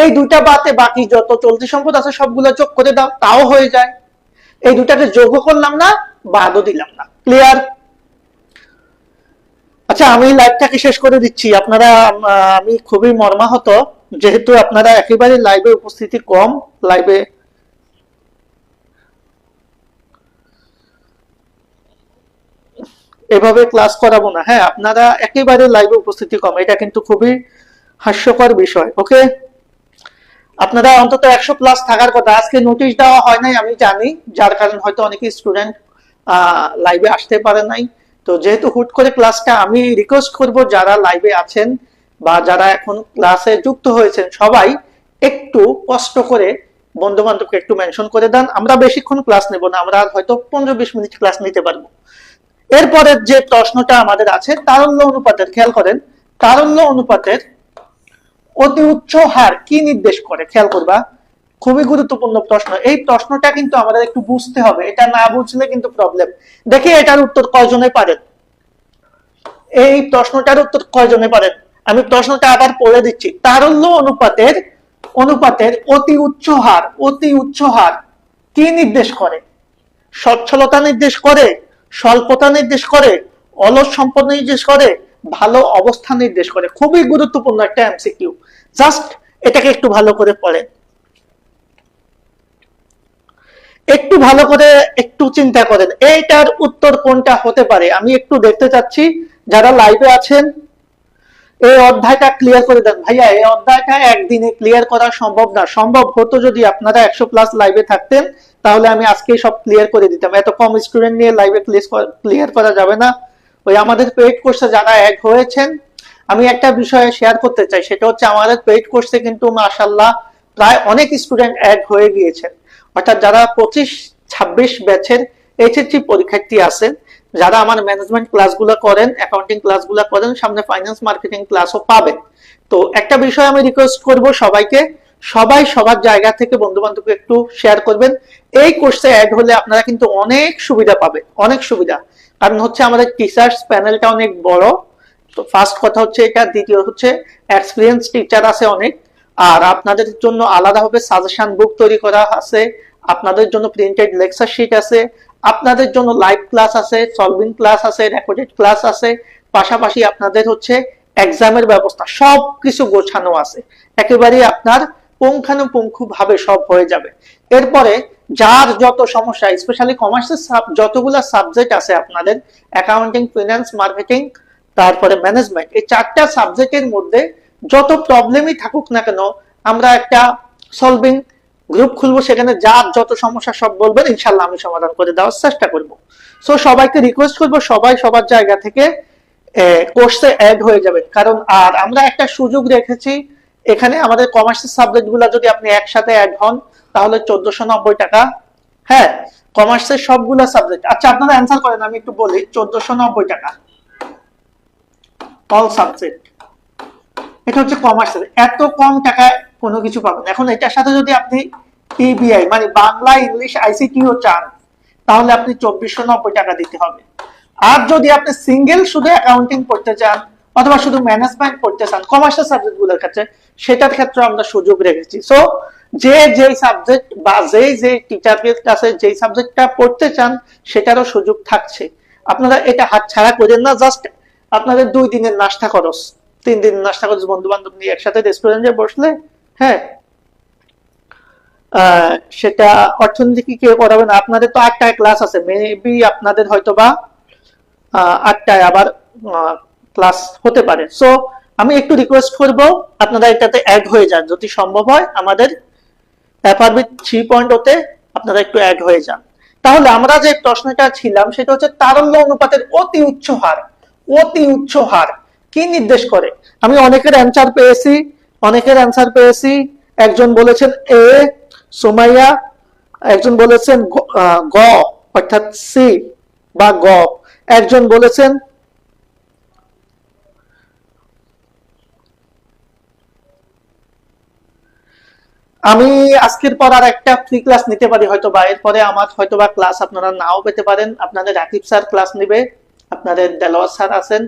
এই দুইটা বাদে বাকি যত চলতি সম্পদ আছে সবগুলো যোগ করে দাও, তাও হয়ে যায়। এই দুটাকে যোগ করলাম না, বাদও দিলাম না। ক্লিয়ার? আচ্ছা আমি লাইভটাকে শেষ করে দিচ্ছি। আপনারা আমি খুবই মর্মাহত, যেহেতু আপনারা একেবারে লাইভে উপস্থিতি কম, লাইভে এভাবে ক্লাস করাবো না। হ্যাঁ, আপনারা একেবারে লাইভে উপস্থিতি কম, এটা কিন্তু খুবই হাস্যকর বিষয়। ওকে, আপনারা অন্তত 100+ থাকার কথা। আজকে নোটিশ দেওয়া হয় নাই আমি জানি, যার কারণে হয়তো অনেকে স্টুডেন্ট লাইভে আসতে পারে নাই। তো যেহেতু হুট করে ক্লাসটা, আমি রিকোয়েস্ট করব যারা লাইভে আছেন বা যারা এখন ক্লাসে যুক্ত হয়েছেন সবাই একটু কষ্ট করে বন্ধু বান্ধবকে একটু মেনশন করে দেন। আমরা বেশিক্ষণ ক্লাস নেব না, আমরা হয়তো 15-20 মিনিট ক্লাস নিতে পারবো। এরপরের যে প্রশ্নটা আমাদের আছে তারল্য অনুপাতের, খেয়াল করেন তারল্য অনুপাতের অতি উচ্চ হার কি নির্দেশ করে, খেয়াল করবা, খুবই গুরুত্বপূর্ণ প্রশ্ন। এই প্রশ্নটা কিন্তু আমাদের একটু বুঝতে হবে, এটা না বুঝলে কিন্তু প্রবলেম। দেখি এটার উত্তর কয়জনে পারেন, এই প্রশ্নটার উত্তর কয়জনে পারেন? আমি প্রশ্নটা আবার পড়ে দিচ্ছি। তারল্য অনুপাতের অতি উচ্চ হার কি নির্দেশ করে? সচ্ছলতা নির্দেশ করে, স্বল্পতা নির্দেশ করে, অলস সম্পদ নির্দেশ করে, ভালো অবস্থা নির্দেশ করে। খুবই গুরুত্বপূর্ণ একটা এমসিকিউ, জাস্ট এটাকে একটু ভালো করে পড়েন, একটু ভালো করে একটু চিন্তা করেন এইটার উত্তর কোনটা হতে পারে। আমি একটু দেখতে চাচ্ছি যারা লাইভে আছেন এই অধ্যায়টা ক্লিয়ার করে দেন। ভাইয়া এই অধ্যায়টা একদিনে ক্লিয়ার করা সম্ভব না, সম্ভব হতো যদি আপনারা 100+ লাইভে থাকতেন তাহলে আমি আজকে সব ক্লিয়ার করে দিতাম। এত কম স্টুডেন্ট নিয়ে লাইভে ক্লিয়ার করা যাবে না। ওই আমাদের পেইড কোর্সে যারা অ্যাড হয়েছেন, আমি একটা বিষয়ে শেয়ার করতে চাই, সেটা হচ্ছে আমাদের পেইড কোর্সে কিন্তু মাশাআল্লাহ প্রায় অনেক স্টুডেন্ট অ্যাড হয়ে গিয়েছেন। অর্থাৎ যারা 25-26 ব্যাচের এইচএসসি পরীক্ষার্থী আছেন, যারা আমার ম্যানেজমেন্ট ক্লাসগুলো করেন, অ্যাকাউন্টিং ক্লাসগুলো করেন, সামনে ফাইন্যান্স মার্কেটিং ক্লাসও পাবেন। তো একটা বিষয় আমি রিকোয়েস্ট করব সবাইকে, সবাই সবার জায়গা থেকে বন্ধু বান্ধবকে একটু শেয়ার করবেন। এই কোর্সে অ্যাড হলে আপনারা কিন্তু অনেক সুবিধা পাবেন, অনেক সুবিধা। কারণ হচ্ছে আমাদের টিচার্স প্যানেলটা অনেক বড়, তো ফার্স্ট কথা হচ্ছে এটা, দ্বিতীয় হচ্ছে এক্সপিরিয়েন্স টিচার আছে অনেক, আর আপনাদের জন্য আলাদাভাবে সাজেশন বুক তৈরি করা আছে, আপনাদের জন্য প্রিন্টেড লেকচার শিট আছে, আপনাদের জন্য লাইভ ক্লাস আছে, সলভিং ক্লাস আছে, রেকর্ডেড ক্লাস আছে, পাশাপাশি আপনাদের হচ্ছে এক্সামের ব্যবস্থা, সবকিছু গোছানো আছে, একেবারে আপনার পুঙ্খানুপুঙ্খ ভাবে সব হয়ে যাবে। এরপরে যার যত সমস্যা, স্পেশালি কমার্সের যতগুলা সাবজেক্ট আছে আপনাদের, অ্যাকাউন্টিং, ফিনান্স, মার্কেটিং, তারপরে ম্যানেজমেন্ট, এই 4টা সাবজেক্টের মধ্যে যত প্রবলেমই থাকুক না কেন, আমরা একটা সলভিং গ্রুপ খুলবো, সেখানে যার যত সমস্যা সব বলবেন, ইনশাল্লাহ আমি সমাধান করে দেওয়ার চেষ্টা করব। সো সবাইকে রিকোয়েস্ট করব সবাই সবার জায়গা থেকে কোর্সে অ্যাড হয়ে যাবেন। কারণ আর আমরা একটা সুযোগ রেখেছি এখানে, আমাদের কমার্সের সাবজেক্ট গুলা যদি আপনি একসাথে অ্যাড হন তাহলে 1490 টাকা। হ্যাঁ, কমার্সের সবগুলা সাবজেক্ট। আচ্ছা আপনারা অ্যান্সার করেন, আমি একটু বলি। 1490 টাকা অল সাবজেক্ট, এটা হচ্ছে কমার্সের। এত কম টাকায় কোনো কিছু পাবেন। এখন এটার সাথে যদি আপনি ইবিআই মানে বাংলা, ইংলিশ, আইসিটিও চান তাহলে আপনি 2490 টাকা দিতে হবে। আর যদি আপনি সিঙ্গেল শুধু অ্যাকাউন্টিং পড়তে চান অথবা শুধু ম্যানেজমেন্ট পড়তে চান কমার্সের সাবজেক্টগুলোর ক্ষেত্রে, সেটার ক্ষেত্রে আমরা সুযোগ রেখেছি। সো যে সাবজেক্ট বা যে টিচারের কাছে যে সাবজেক্টটা পড়তে চান সেটারও সুযোগ থাকছে। আপনারা এটা হাতছাড়া করেন না। জাস্ট আপনাদের 2 দিনের নাস্তা খরচ, 3 দিনের নাস্তা খরচ বন্ধু বান্ধব নিয়ে একসাথে রেস্টুরেন্টে বসলে, হ্যাঁ, সেটা অর্থনীতি কি কেউ করাবে না। আপনাদের তো 8টায় ক্লাস আছে, মেবি আপনাদের হয়তো বা 8টায় আবার ক্লাস হতে পারে। সো আমি একটু রিকোয়েস্ট করব আপনারা এটাতে অ্যাড হয়ে যান, যদি সম্ভব হয় আমাদের FRB 3.0 তে আপনারা একটু অ্যাড হয়ে যান। তাহলে আমরা যে প্রশ্নটা ছিলাম সেটা হচ্ছে তারল্য অনুপাতের অতি উচ্চ হার। অতি উচ্চ হার কি নির্দেশ করে? আমি অনেকের অ্যান্সার পেয়েছি। একজন বলেছেন এ সুমাইয়া, একজন বলেছেন গ অর্থাৎ সি বা গ, একজন বলেছেন আমি আজকের পর আর একটা ফ্রি ক্লাস নিতে পারি হয়তো বা, এরপরে আমার হয়তো বা ক্লাস আপনারা নাও পেতে পারেন। আপনাদের রাকিব স্যার ক্লাস নিবে, আপনাদের দেলোয়ার স্যার আছেন,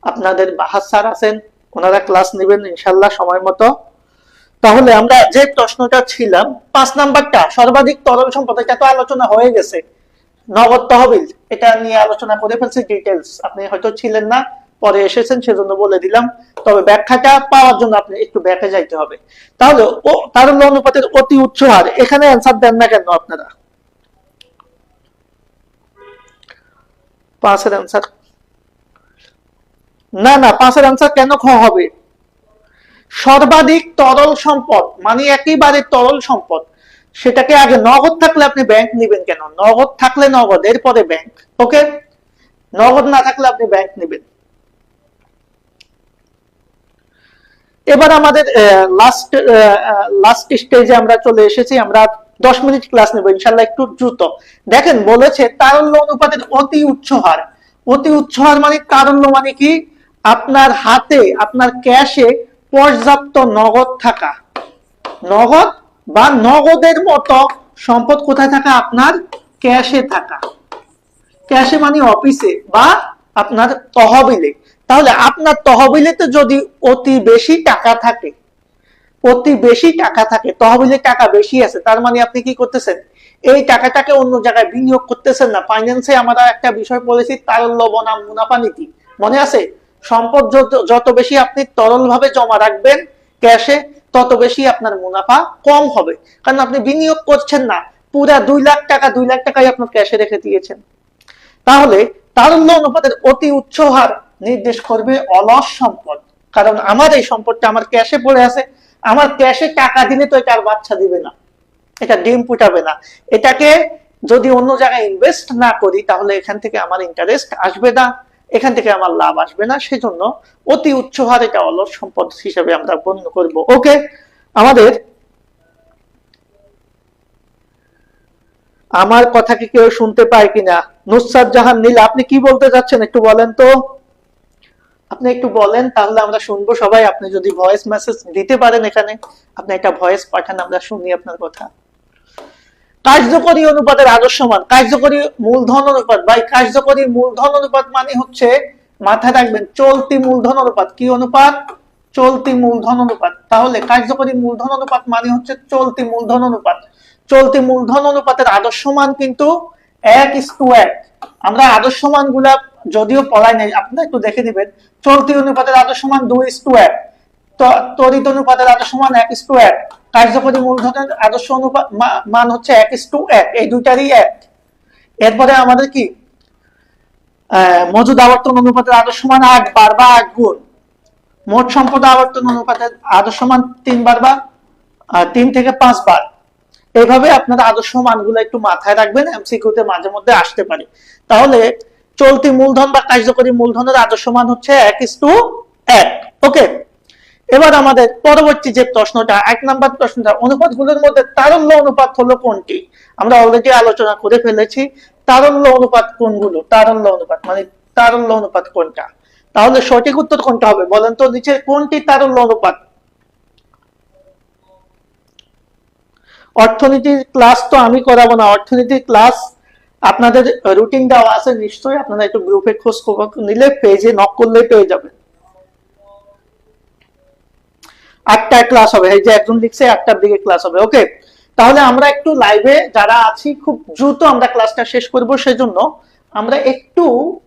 আপনাদের বাহার স্যার আছেন, ওনারা ক্লাস নেবেন ইনশাল্লাহ সময় মতো। তাহলে আমরা যে প্রশ্নটা ছিলাম 5 নাম্বারটা সর্বাধিক তরল সম্পদ, এটা তো আলোচনা হয়ে গেছে। নগদ তহবিল এটা নিয়ে আলোচনা করে ফেলছি ডিটেলস, আপনি হয়তো ছিলেন না, পরে এসেছেন সেজন্য বলে দিলাম। তবে ব্যাখ্যাটা পাওয়ার জন্য আপনি একটু ব্যাকে যাইতে হবে। তাহলে ও তারল্য অনুপাতের অতি উচ্চ হার, এখানে অ্যান্সার দেন না কেন আপনারা? 5 এর অ্যান্সার না 5 এর অ্যান্সার কেন খ হবে? সর্বাধিক তরল সম্পদ মানে একেবারে তরল সম্পদ, সেটাকে আগে নগদ থাকলে আপনি ব্যাংক নেবেন কেন? নগদ থাকলে নগদ, এরপরে ব্যাংক। ওকে, নগদ না থাকলে আপনি ব্যাংক নেবেন। এবার আমাদের লাস্ট স্টেজে আমরা চলে এসেছি। আমরা 10 মিনিট ক্লাস নেব ইনশাআল্লাহ, একটু দ্রুত। দেখেন বলেছে তারল্য অনুপাতের অতি উচ্চ হার। অতি উচ্চ হার মানে তারল্য মানে কি? আপনার হাতে, আপনার ক্যাশে পর্যাপ্ত নগদ থাকা, নগদ বা নগদের মতো সম্পদ কোথায় থাকা? আপনার ক্যাশে থাকা। ক্যাশে মানে অফিসে বা আপনার তহবিলে। তাহলে আপনার তহবিলেতে যদি অতি বেশি টাকা থাকে, তহবিলে টাকা বেশি আছে, তার মানে আপনি কি করতেছেন? এই টাকাটাকে অন্য জায়গায় বিনিয়োগ করতেছেন না। ফাইন্যান্সে আমরা একটা বিষয় বলেছি, তারল্য বনাম মুনাফা নীতি, মনে আছে? সম্পদ যত বেশি আপনি তরল ভাবে জমা রাখবেন ক্যাশে, তত বেশি আপনার মুনাফা কম হবে, কারণ আপনি বিনিয়োগ করছেন না। পুরা 2 লাখ টাকাই আপনার ক্যাশে রেখে দিয়েছেন। তাহলে তারল্য অনুপাতের অতি উচ্চ হার নির্দেশ করবে অলস সম্পদ। কারণ আমার এই সম্পদটা আমার ক্যাশে পড়ে আছে, আমার ক্যাশে টাকা দিলে তো এটা আর বাচ্চা দিবে না, এটা ডিম ফুটাবে না। এটাকে যদি অন্য জায়গায় ইনভেস্ট না করি তাহলে এখান থেকে আমার ইন্টারেস্ট আসবে না, এখান থেকে আমার লাভ আসবে না। সেজন্য অতি উচ্চ হার এটা অলস সম্পদ হিসেবে আমরা গণ্য করব। ওকে, আমাদের আমার কথা কি কেউ শুনতে পায় কিনা? নুসরাত জাহান নীল, আপনি কি বলতে যাচ্ছেন একটু বলেন তো, আপনি একটু বলেন তাহলে আমরা শুনবো সবাই। আপনি যদি ভয়েস মেসেজ দিতে পারেন এখানে, আপনি একটা ভয়েস পাঠান, আমরা শুনি আপনার কথা। কার্যকরী অনুপাতের আদর্শ মান, কার্যকরী মূলধন অনুপাত। ভাই কার্যকরী মূলধন অনুপাত মানে হচ্ছে, মাথায় রাখবেন, চলতি মূলধন অনুপাত। কি অনুপাত? চলতি মূলধন অনুপাত। তাহলে কার্যকরী মূলধন অনুপাত মানে হচ্ছে চলতি মূলধন অনুপাত। চলতি মূলধন অনুপাতের আদর্শ মান কিন্তু 1:1। আমরা আদর্শ মান গুলা যদিও পড়াই নাই, আপনারা একটু দেখে দিবেন। চলতি অনুপাতের আদর্শ মান 2:1, তড়িৎ অনুপাতের আদর্শ মান 1:1, কার্যকরী মূলধনের আদর্শ অনুপাত মান হচ্ছে 1:1, এই দুইটারই 1। এরপরে আমাদের কি মজুদ আবর্তন অনুপাতের আদর্শ মান 8 বার বা 8 গুণ। মোট সম্পদ আবর্তন অনুপাতের আদর্শ মান 3 বার বা 3 থেকে 5 বার। এইভাবে আপনারা আদর্শ মানগুলো একটু মাথায় রাখবেন, এমসিকিউতে মাঝে মধ্যে আসতে পারে। তাহলে চলতি মূলধন বা কার্যকরী মূলধনের আদর্শ মান হচ্ছে 1:1। ওকে, এবার আমাদের পরবর্তী যে প্রশ্নটা, 1 নাম্বার প্রশ্নটা, অনুপাতগুলোর মধ্যে তারল্য অনুপাত হলো কোনটি? আমরা অলরেডি আলোচনা করে ফেলেছি তারল্য অনুপাত কোনগুলো। তারল্য অনুপাত মানে তারল্য অনুপাত কোনটা? তাহলে সঠিক উত্তর কোনটা হবে বলেন তো, নিচে কোনটি তারল্য অনুপাত? অর্থনীতির ক্লাস তো আমি করাবো না, অর্থনীতির ক্লাস আপনাদের রুটিন দেওয়া আছে নিশ্চয়ই, আপনারা একটু গ্রুপে খোঁজ নিলে, পেজে নক করলে পেয়ে যাবেন। 8টায় ক্লাস হবে, এই যে একজন লিখছে 8টার দিকে ক্লাস হবে। ওকে, তাহলে আমরা একটু লাইভে যারা আছি খুব দ্রুত আমরা ক্লাসটা শেষ করব, সেজন্য আমরা একটু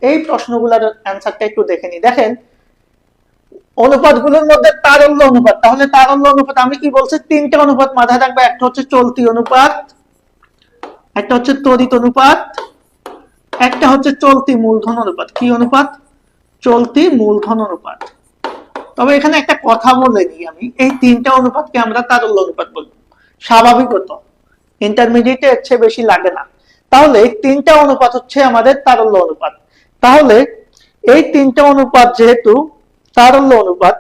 এই প্রশ্নগুলোর অ্যান্সারটা একটু দেখে নিই। দেখেন অনুপাতগুলোর মধ্যে তারল্য অনুপাত, তাহলে তারল্য অনুপাত আমি কি বলছি? 3টে অনুপাত মাথায় রাখবে। একটা হচ্ছে চলতি অনুপাত, একটা হচ্ছে তড়িৎ অনুপাত, একটা হচ্ছে চলতি মূলধন অনুপাত। কি অনুপাত? চলতি মূলধন অনুপাত। তবে এখানে একটা কথা বলে নিই আমি, এই 3টা অনুপাতকে আমরা তারল্য অনুপাত বলবো। স্বাভাবিকত ইন্টারমিডিয়েটে এর চেয়ে বেশি লাগে না। তাহলে এই তিনটা অনুপাত হচ্ছে আমাদের তারল্য অনুপাত। তাহলে এই তিনটা অনুপাত যেহেতু তারল্য অনুপাত,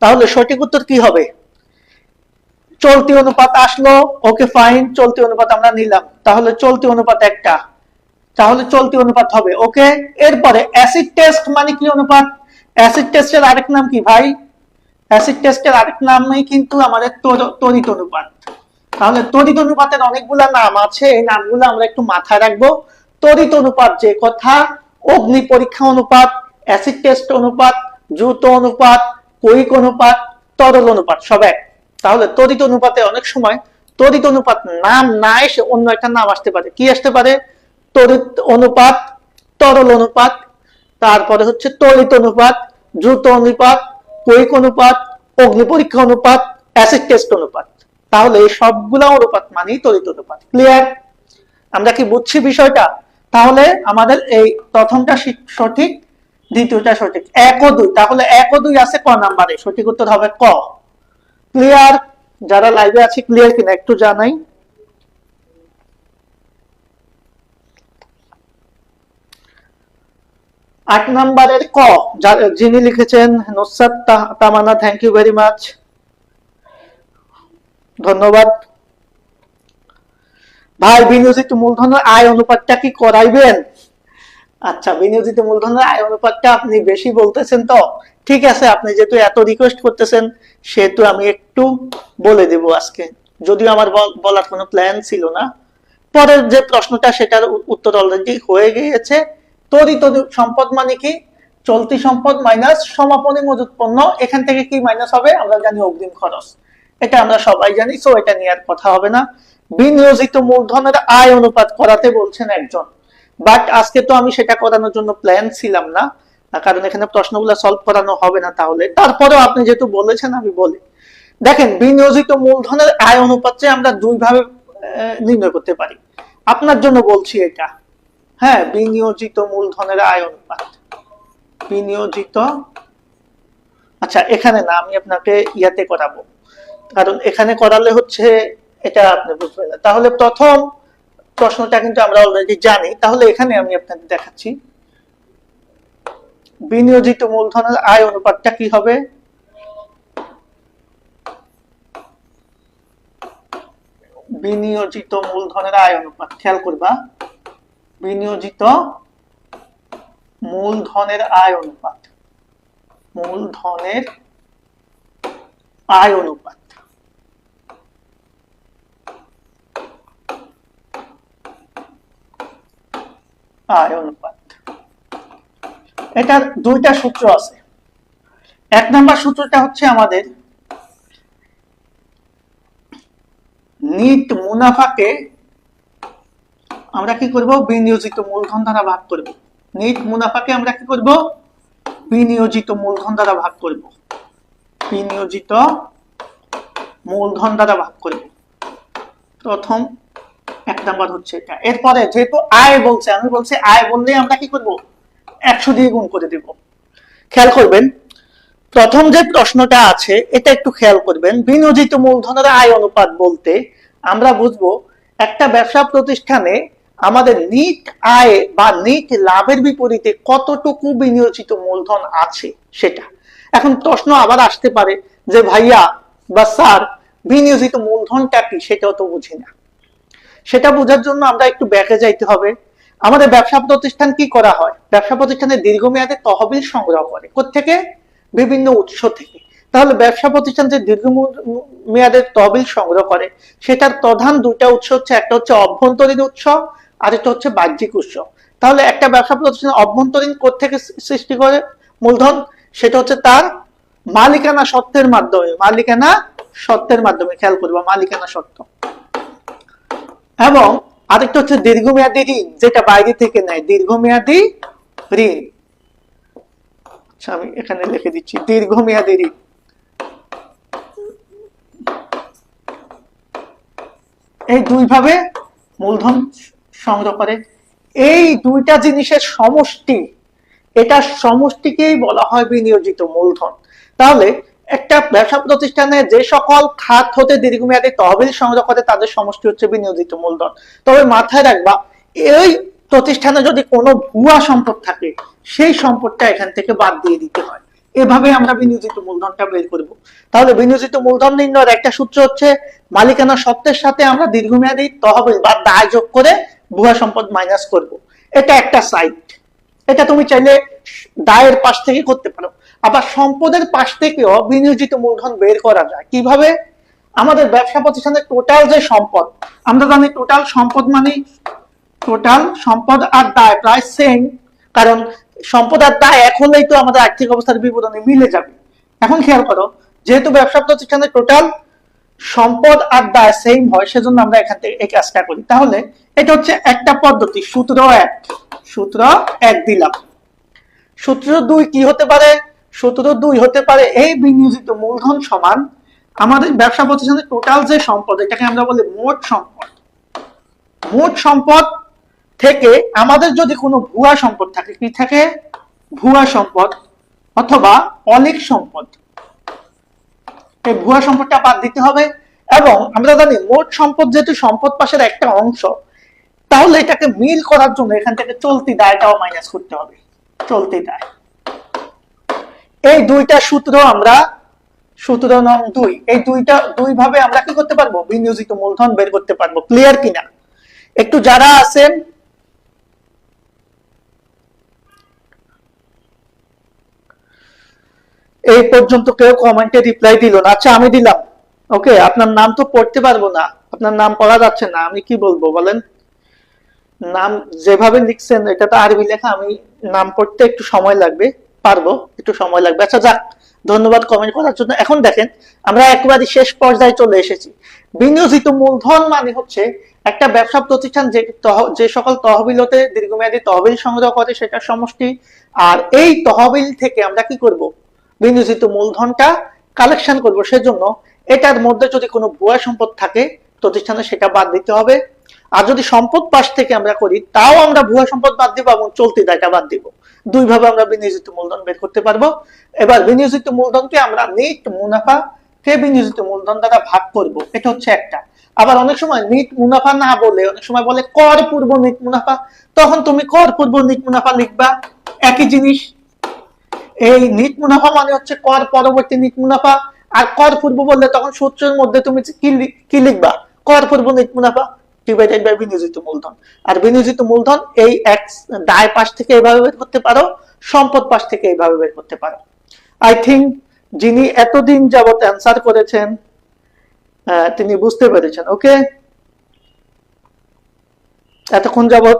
তাহলে সঠিক উত্তর কি হবে? চলতি অনুপাত আসলো, ওকে ফাইন, চলতি অনুপাত আমরা নিলাম, তাহলে চলতি অনুপাত একটা, তাহলে চলতি অনুপাত হবে ওকে। এরপরে অ্যাসিড টেস্ট মানে কি অনুপাত? অ্যাসিড টেস্টের আরেক নাম কি ভাই? অ্যাসিড টেস্টের আরেক নামই কিন্তু আমাদের তড়িৎ অনুপাত। তাহলে তড়িৎ অনুপাতের অনেকগুলা নাম আছে, এই নামগুলো আমরা একটু মাথায় রাখবো। তড়িৎ অনুপাত যে কথা, অগ্নি পরীক্ষা অনুপাত, অ্যাসিড টেস্ট অনুপাত, দ্রুত অনুপাত, কৈক অনুপাত, তরল অনুপাত সব এক। তাহলে তড়িৎ অনুপাতে অনেক সময় তড়িৎ অনুপাত নাম না এসে অন্য একটা নাম আসতে পারে। কি আসতে পারে? তড়িৎ অনুপাত, তরল অনুপাত, তারপরে হচ্ছে তড়িৎ অনুপাত, দ্রুত অনুপাত, কৈক অনুপাত, অগ্নি পরীক্ষা অনুপাত, অ্যাসিড টেস্ট অনুপাত। তাহলে এই সবগুলা অনুপাত মানেই তড়িৎ অনুপাত। ক্লিয়ার? আমরা কি বুঝছি বিষয়টা? তাহলে আমাদের এই প্রথমটা সঠিক, দ্বিতীয়টা সঠিক, 1 ও 2। তাহলে 1 ও 2 আছে ক নাম্বারে? সঠিক উত্তর হবে ক। ক্লিয়ার? যারা লাইভে আছে ক্লিয়ার কিনা একটু জানাই। 8 নাম্বারের ক যিনি লিখেছেন নুসরাত তামান্না, থ্যাংক ইউ ভেরি মাচ, ধন্যবাদ। ভাই বিনিয়োজিত মূলধনের আয় অনুপাতটা কি করাইবেন? আচ্ছা, বিনিয়োজিত মূলধনের আয় অনুপাতটা আপনি বেশি বলতেছেন তো, ঠিক আছে, আপনি যেহেতু এত রিকোয়েস্ট করতেছেন সেহেতু আমি একটু বলে দেব আজকে, যদিও আমার বলার কোনো প্ল্যান ছিল না। পরের যে প্রশ্নটা সেটার উত্তর অলরেডি হয়ে গিয়েছে। তড়িৎ সম্পদ মানে কি? চলতি সম্পদ মাইনাস সমাপনী মজুত পণ্য। এখান থেকে কি মাইনাস হবে? আমরা জানি অগ্রিম খরচ, এটা আমরা সবাই জানি, সো এটা নিয়ে আর কথা হবে না। বিনিয়োজিত মূলধনের আয় অনুপাত করাতে বলছেন একজন, বাট আজকে তো আমি সেটা করানোর জন্য প্ল্যান ছিলাম না, কারণ এখানে প্রশ্নগুলো সলভ করানো হবে না। তাহলে তারপরেও আপনি যেহেতু বলেছেন আমি বলি। দেখেন, বিনিয়োজিত মূলধনের আয় অনুপাত আমরা দুই ভাবে নির্ণয় করতে পারি। আপনার জন্য বলছি এটা, হ্যাঁ, বিনিয়োজিত মূলধনের আয় অনুপাত, বিনিয়োজিত, আচ্ছা এখানে না, আমি আপনাকে ইয়াতে করাবো, কারণ এখানে করালে হচ্ছে এটা আপনি বুঝবেন না। তাহলে প্রথম প্রশ্নটা কিন্তু আমরা অলরেডি জানি, তাহলে এখানে আমি আপনাদের দেখাচ্ছি বিনিয়োজিত মূলধনের আয় অনুপাতটা কি হবে। বিনিয়োজিত মূলধনের আয় অনুপাত, খেয়াল করবা, বিনিয়োজিত মূলধনের আয় অনুপাত, মূলধনের আয় অনুপাত, আয় অনুপাত, এটার দুইটা সূত্র আছে। 1 নাম্বার সূত্রটা হচ্ছে আমাদের নিট মুনাফাকে আমরা কি করব? বিনিয়োজিত মূলধন দ্বারা ভাগ করব। নিট মুনাফাকে আমরা কি করব? বিনিয়োজিত মূলধন দ্বারা ভাগ করব, বিনিয়োজিত মূলধন দ্বারা ভাগ করব। প্রথম 1 নাম্বার হচ্ছে এটা। এরপরে যেহেতু আয় বলছে, আমি বলছি আয় বললে আমরা কি করব? 100 দিয়ে গুণ করে দেব। খেয়াল করবেন, প্রথম যে প্রশ্নটা আছে এটা একটু খেয়াল করবেন। বিনিয়োজিত মূলধনের আয় অনুপাত বলতে আমরা বুঝবো একটা ব্যবসা প্রতিষ্ঠানে আমাদের নিট আয় বা নিট লাভের বিপরীতে কতটুকু বিনিয়োজিত মূলধন আছে সেটা। এখন প্রশ্ন আবার আসতে পারে যে ভাইয়া বা স্যার, বিনিয়োজিত মূলধনটা কি? সেটাও তো বুঝি না। সেটা বোঝার জন্য আমরা একটু ব্যাকে যাইতে হবে। আমাদের ব্যবসা প্রতিষ্ঠান কি করা হয়? ব্যবসা প্রতিষ্ঠানের দীর্ঘমেয়াদে তহবিল সংগ্রহ করে কোত্থেকে? বিভিন্ন উৎস থেকে। তাহলে ব্যবসা প্রতিষ্ঠান যে দীর্ঘমেয়াদের তহবিল সংগ্রহ করে সেটার প্রধান দুইটা উৎস হচ্ছে, একটা হচ্ছে অভ্যন্তরীণ উৎস আর একটা হচ্ছে বাহ্যিক উৎস। তাহলে একটা ব্যবসা প্রতিষ্ঠান অভ্যন্তরীণ কোত্থেকে সৃষ্টি করে মূলধন? সেটা হচ্ছে তার মালিকানা সত্ত্বের মাধ্যমে, মালিকানা সত্ত্বের মাধ্যমে, খেয়াল করবা, মালিকানা সত্ত্ব। এবং আরেকটা হচ্ছে দীর্ঘমেয়াদী ঋণ, যেটা বাইরে থেকে নেয়, দীর্ঘমেয়াদী ঋণ। আচ্ছা, আমি এখানে লিখে দিচ্ছি দীর্ঘমেয়াদী ঋণ। এই দুই ভাবে মূলধন সংগ্রহ করে। এই দুইটা জিনিসের সমষ্টি, এটা সমষ্টিকেই বলা হয় বিনিয়োজিত মূলধন। তাহলে একটা ব্যবসা প্রতিষ্ঠানে যে সকল খাত হতে দীর্ঘমেয়াদী তহবিল সংগ্রহ করে তাদের সমষ্টি হচ্ছে বিনিয়োজিত মূলধন। তবে মাথায় রাখবা, এই প্রতিষ্ঠানে যদি কোনো ভুয়া সম্পদ থাকে সেই সম্পদটা এখান থেকে বাদ দিয়ে দিতে হয়। এভাবে আমরা বিনিয়োজিত মূলধনটা বের করব। তাহলে বিনিয়োজিত মূলধন নির্ণয়ের একটা সূত্র হচ্ছে মালিকানা সত্ত্বের সাথে আমরা দীর্ঘমেয়াদী তহবিল বা দায় যোগ করে ভুয়া সম্পদ মাইনাস করব। এটা একটা সাইড, এটা তুমি চাইলে দায়ের পাশ থেকে করতে পারো। আবার সম্পদের পাশ থেকেও বিনিয়োজিত মূলধন বের করা যায় কিভাবে? আমাদের ব্যবসা প্রতিষ্ঠানের টোটাল যে সম্পদ, আমরা জানি টোটাল সম্পদ মানে টোটাল সম্পদ আর দায় প্রায় সেম, কারণ সম্পদ আর দায় এক হলেই তো আমাদের আর্থিক অবস্থার বিবরণী মিলে যাবে। এখন খেয়াল করো, যেহেতু ব্যবসা প্রতিষ্ঠানের টোটাল সম্পদ আর দায় সেম হয়, সেজন্য আমরা এখান থেকে এই কাজটা করি। তাহলে এটা হচ্ছে একটা পদ্ধতি, সূত্র এক দিলাম। সূত্র 2 কি হতে পারে? সূত্র 2 হতে পারে এই বিনিয়োজিত মূলধন সমান আমাদের ব্যবসা প্রতিষ্ঠানের টোটাল যে সম্পদ, এটাকে আমরা বলি মোট সম্পদ। মোট সম্পদ থেকে আমাদের যদি কোনো ভুয়া সম্পদ থাকে, কি থাকে? ভুয়া সম্পদ অথবা অলিক সম্পদ, এই ভুয়া সম্পদটা বাদ দিতে হবে। এবং আমরা জানি মোট সম্পদ যেহেতু সম্পদ পাশের একটা অংশ, তাহলে এটাকে মিল করার জন্য এখান থেকে চলতি দায়টাও মাইনাস করতে হবে, চলতি দায়। এই দুইটা সূত্র আমরা, সূত্র নং 2, এই দুই ভাবে আমরা কি করতে পারবো? বিনিয়োজিত মূলধন বের করতে পারবো। ক্লিয়ার কিনা? একটু যারা আছেন এই পর্যন্ত কেউ কমেন্টে রিপ্লাই দিল না। আচ্ছা আমি দিলাম, ওকে। আপনার নাম তো পড়তে পারবো না, আপনার নাম পড়া যাচ্ছে না, আমি কি বলবো বলেন? নাম যেভাবে লিখছেন এটা তো আরবি লেখা, আমি নাম পড়তে একটু সময় লাগবে, পারবো, একটু সময় লাগবে। আচ্ছা যাক, ধন্যবাদ কমেন্ট করার জন্য। এখন দেখেন আমরা একবারে শেষ পর্যায়ে চলে এসেছি। বিনিয়োজিত মূলধন মানে হচ্ছে একটা ব্যবসা প্রতিষ্ঠান যে সকল তহবিল হতে দীর্ঘমেয়াদী তহবিল সংগ্রহ করে সেটার সমষ্টি। আর এই তহবিল থেকে আমরা কি করব? বিনিয়োজিত মূলধনটা কালেকশন করব। সেজন্য এটার মধ্যে যদি কোনো ভুয়া সম্পদ থাকে প্রতিষ্ঠানে, সেটা বাদ দিতে হবে। আর যদি সম্পদ পাশ থেকে আমরা করি, তাও আমরা ভুয়া সম্পদ বাদ দিব এবং চলতি দায়টা বাদ দিব। দুই ভাবে আমরা বিনিয়োজিত মূলধন বের করতে পারবো। এবার বিনিয়োজিত মূলধনকে আমরা নিট মুনাফা কে বিনিয়োজিত মূলধন দ্বারা ভাগ করব, এটা হচ্ছে একটা। আবার অনেক সময় নিট মুনাফা না বলে অনেক সময় বলে কর পূর্ব নিট মুনাফা, তখন তুমি কর পূর্ব নিট মুনাফা লিখবা, একই জিনিস। এই নিট মুনাফা মানে হচ্ছে কর পরবর্তী নিট মুনাফা, আর কর পূর্ব বললে তখন সূত্রের মধ্যে তুমি কি লিখবা? কর পূর্ব নিট মুনাফা ডিভাইডেড বাই বিনিয়োজিত মূলধন। আর বিনিয়োজিত মূলধন এই দায় পাশ থেকে এইভাবে বের করতে পারো, সম্পদ পাশ থেকে এইভাবে বের করতে পারো। আই থিঙ্ক যিনি এতদিন যাবত অ্যান্সার করেছেন তিনি বুঝতে পেরেছেন। ওকে, এতক্ষণ যাবত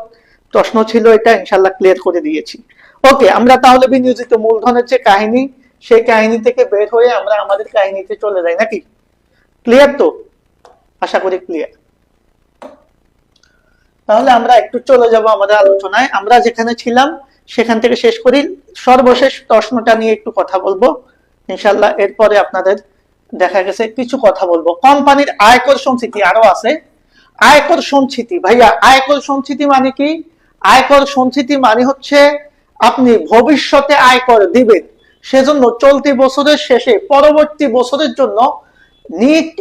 প্রশ্ন ছিল, এটা ইনশাল্লাহ ক্লিয়ার করে দিয়েছি। ওকে, আমরা তাহলে বিনিয়োজিত মূলধনের যে কাহিনী, সেই কাহিনী থেকে বের হয়ে আমরা আমাদের কাহিনীতে চলে যাই নাকি? ক্লিয়ার তো? আশা করি ক্লিয়ার। তাহলে আমরা একটু চলে যাব আমাদের আলোচনায়। আমরা যেখানে ছিলাম সেখান থেকে শেষ করি। সর্বশেষ প্রশ্নটা নিয়ে একটু কথা বলবো ইনশাল্লাহ। এরপরে আপনাদের দেখা গেছে কিছু কথা বলবো। কোম্পানির আয়কর সঞ্চিতি আরো আছে। আয়কর সঞ্চিতি, ভাইয়া আয়কর সঞ্চিতি মানে কি? আয়কর সঞ্চিতি মানে হচ্ছে আপনি ভবিষ্যতে আয়কর দিবেন, সেজন্য চলতি বছরের শেষে পরবর্তী বছরের জন্য নিট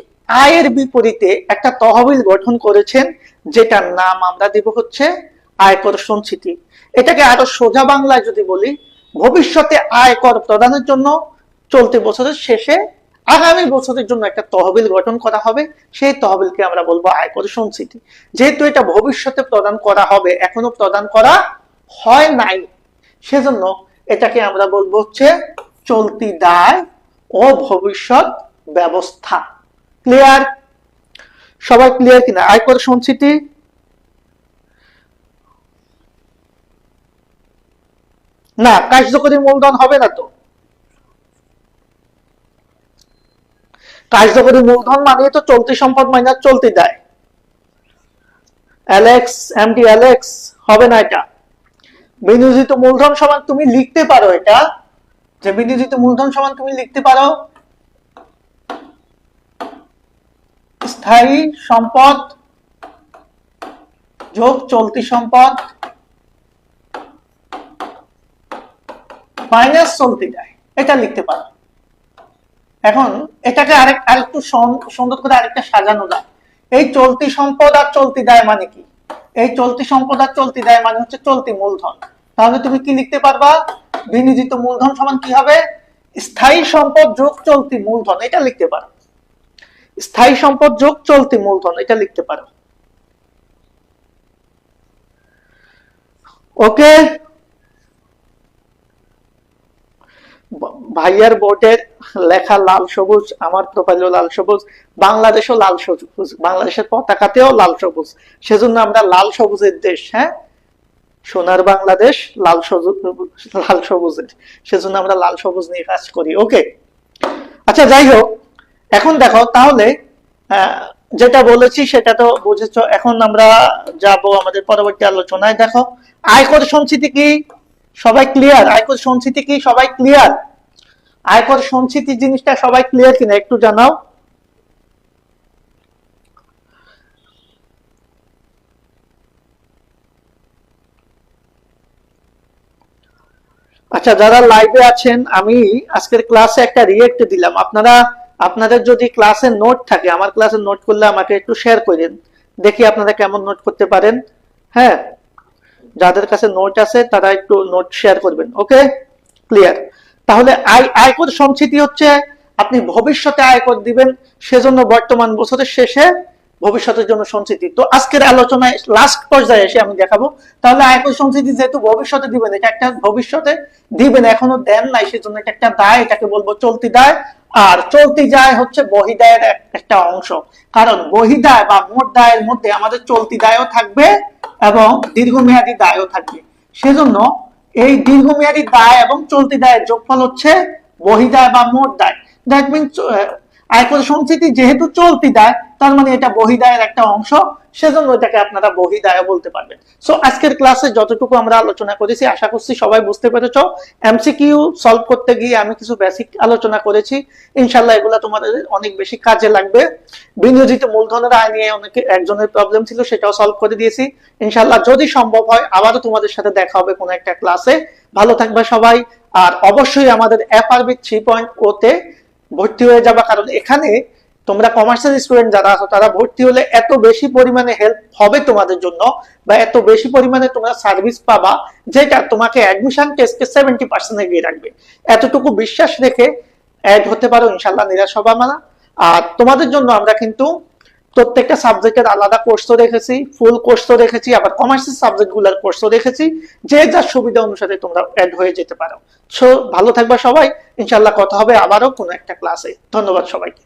আয়ের বিপরীতে একটা তহবিল গঠন করেছেন, যেটার নাম আমরা দিব হচ্ছে আয়কর সঞ্চিতি। এটাকে আরো সোজা বাংলায় যদি বলি, ভবিষ্যতে আয়কর প্রদানের জন্য চলতি বছরের শেষে আগামী বছরের জন্য একটা তহবিল গঠন করা হবে, সেই তহবিলকে আমরা বলবো আয়কর সঞ্চিতি। যেহেতু এটা ভবিষ্যতে প্রদান করা হবে, এখনো প্রদান করা হয় নাই, সেজন্য এটাকে আমরা বলবো হচ্ছে চলতি দায় ও ভবিষ্যৎ ব্যবস্থা। ক্লিয়ার? সবাই ক্লিয়ার কিনা? আয়কর সঞ্চিতি না, কার্যকরী মূলধন হবে না তো। কার্যকরী মূলধন মানে তো চলতি সম্পদ মাইনাস চলতি দায়। অ্যালেক্স, এমডি অ্যালেক্স, হবে না এটা। বিনিয়োজিত মূলধন সমান তুমি লিখতে পারো, এটা যে বিনিয়োজিত মূলধন সমান তুমি লিখতে পারো স্থায়ী সম্পদ যোগ চলতি সম্পদ মাইনাস চলতি দায়, এটা লিখতে পারো। এখন এটাকে আরেকটু সুন্দর করে আরেকটা সাজানো যায়। এই চলতি সম্পদ আর চলতি দায় মানে কি? এই চলতি সম্পদ আর চলতি দায় মানে হচ্ছে চলতি মূলধন। তাহলে তুমি কি লিখতে পারবা? বিনিয়োজিত মূলধন সমান কি হবে? স্থায়ী সম্পদ যোগ চলতি মূলধন, এটা লিখতে পারো। স্থায়ী সম্পদ যোগ চলতি মূলধন, এটা লিখতে পারো। ওকে, ভাইয়ার বোর্ডের লেখা লাল সবুজ, আমার প্রোফাইলও লাল সবুজ, বাংলাদেশও লাল সবুজ, বাংলাদেশের পতাকাতেও লাল সবুজ, সেজন্য আমরা লাল সবুজের দেশ। হ্যাঁ, সোনার বাংলাদেশ, লাল সবুজের, সেজন্য আমরা লাল সবুজ নিয়ে কাজ করি। ওকে, আচ্ছা যাই হোক, এখন দেখো তাহলে যেটা বলেছি সেটা তো বুঝেছো। এখন আমরা যাব আমাদের পরবর্তী আলোচনায়। দেখো, আয়কর সঞ্চিতি কি? সবাই ক্লিয়ার? আয়কর সঞ্চিতি কি? সবাই ক্লিয়ার? আয়কর সঞ্চিতি জিনিসটা সবাই ক্লিয়ার কিনা একটু জানাও। আচ্ছা, যারা লাইভে আছেন, আমি আজকের ক্লাসে একটা রিয়েক্ট দিলাম। আপনাদের যদি ক্লাসের নোট থাকে, আমার ক্লাসের নোট করলে আমাকে একটু শেয়ার করেন, দেখি আপনারা কেমন নোট করতে পারেন। হ্যাঁ, যাদের কাছে নোট আছে তারা একটু নোট শেয়ার করবেন। ওকে, ক্লিয়ার? তাহলে আয়কর সঞ্চিতি হচ্ছে আপনি ভবিষ্যতে আয়কর দিবেন, সেজন্য বর্তমান বছরের শেষে ভবিষ্যতের জন্য সঞ্চিতি। তো আজকের আলোচনায় লাস্ট পর্যায়ে এসে আমি দেখাবো। তাহলে আয়কর সঞ্চিতি যেহেতু ভবিষ্যতে দিবেন, এটা একটা ভবিষ্যতে দিবেন, এখনো দেন নাই, সেজন্য এটা একটা দায়, এটাকে বলবো চলতি দায়। আর চলতি দায় হচ্ছে বহিদায়ের একটা অংশ, কারণ বহিদায় বা মোট দায়ের মধ্যে আমাদের চলতি দায়ও থাকবে এবং দীর্ঘমেয়াদী দায়ও থাকবে। সেজন্য এই দীর্ঘমেয়াদী দায় এবং চলতি দায়ের যোগফল হচ্ছে বহিদায় বা মোট দায়। দ্যাট মিনস আয়কর সঞ্চিতি যেহেতু চলতি দায়, তার মানে এটা বহিদায়ের একটা অংশ, সেজন্য এটাকে আপনারা বহিদায় বলতে পারবেন। সো আজকের ক্লাসে যতটুকু আমরা আলোচনা করেছি আশা করছি সবাই বুঝতে পেরেছো। এমসিকিউ সলভ করতে গিয়ে আমি কিছু বেসিক আলোচনা করেছি, ইনশাআল্লাহ এগুলা তোমাদের অনেক বেশি কাজে লাগবে। বিনিয়োজিত মূলধনের আয় নিয়ে একজনের প্রবলেম ছিল, সেটাও সলভ করে দিয়েছি। ইনশাআল্লাহ যদি সম্ভব হয় আবারও তোমাদের সাথে দেখা হবে কোনো একটা ক্লাসে। ভালো থাকবে সবাই, আর অবশ্যই আমাদের FRB 3.0 তে ভর্তি হয়ে যাবা, কারণ এখানে তোমরা কমার্সের স্টুডেন্ট যারা আছো তারা ভর্তি হলে এত বেশি পরিমাণে হেল্প হবে তোমাদের জন্য, বা এত বেশি পরিমাণে তোমরা সার্ভিস পাবা, যেটা তোমাকে অ্যাডমিশন টেস্টে 70% এগিয়ে রাখবে। এতটুকু বিশ্বাস রেখে অ্যাড হতে পারো, ইনশাআল্লাহ নিরাশ হবা না। আর তোমাদের জন্য আমরা কিন্তু প্রত্যেকটা সাবজেক্টের আলাদা কোর্সও রেখেছি, ফুল কোর্সও রেখেছি, আবার কমার্সের সাবজেক্টগুলোর কোর্সও রেখেছি, যে যার সুবিধা অনুসারে তোমরা অ্যাড হয়ে যেতে পারো। সো ভালো থাকবা সবাই, ইনশাআল্লাহ কথা হবে আবারও কোনো একটা ক্লাসে। ধন্যবাদ সবাইকে।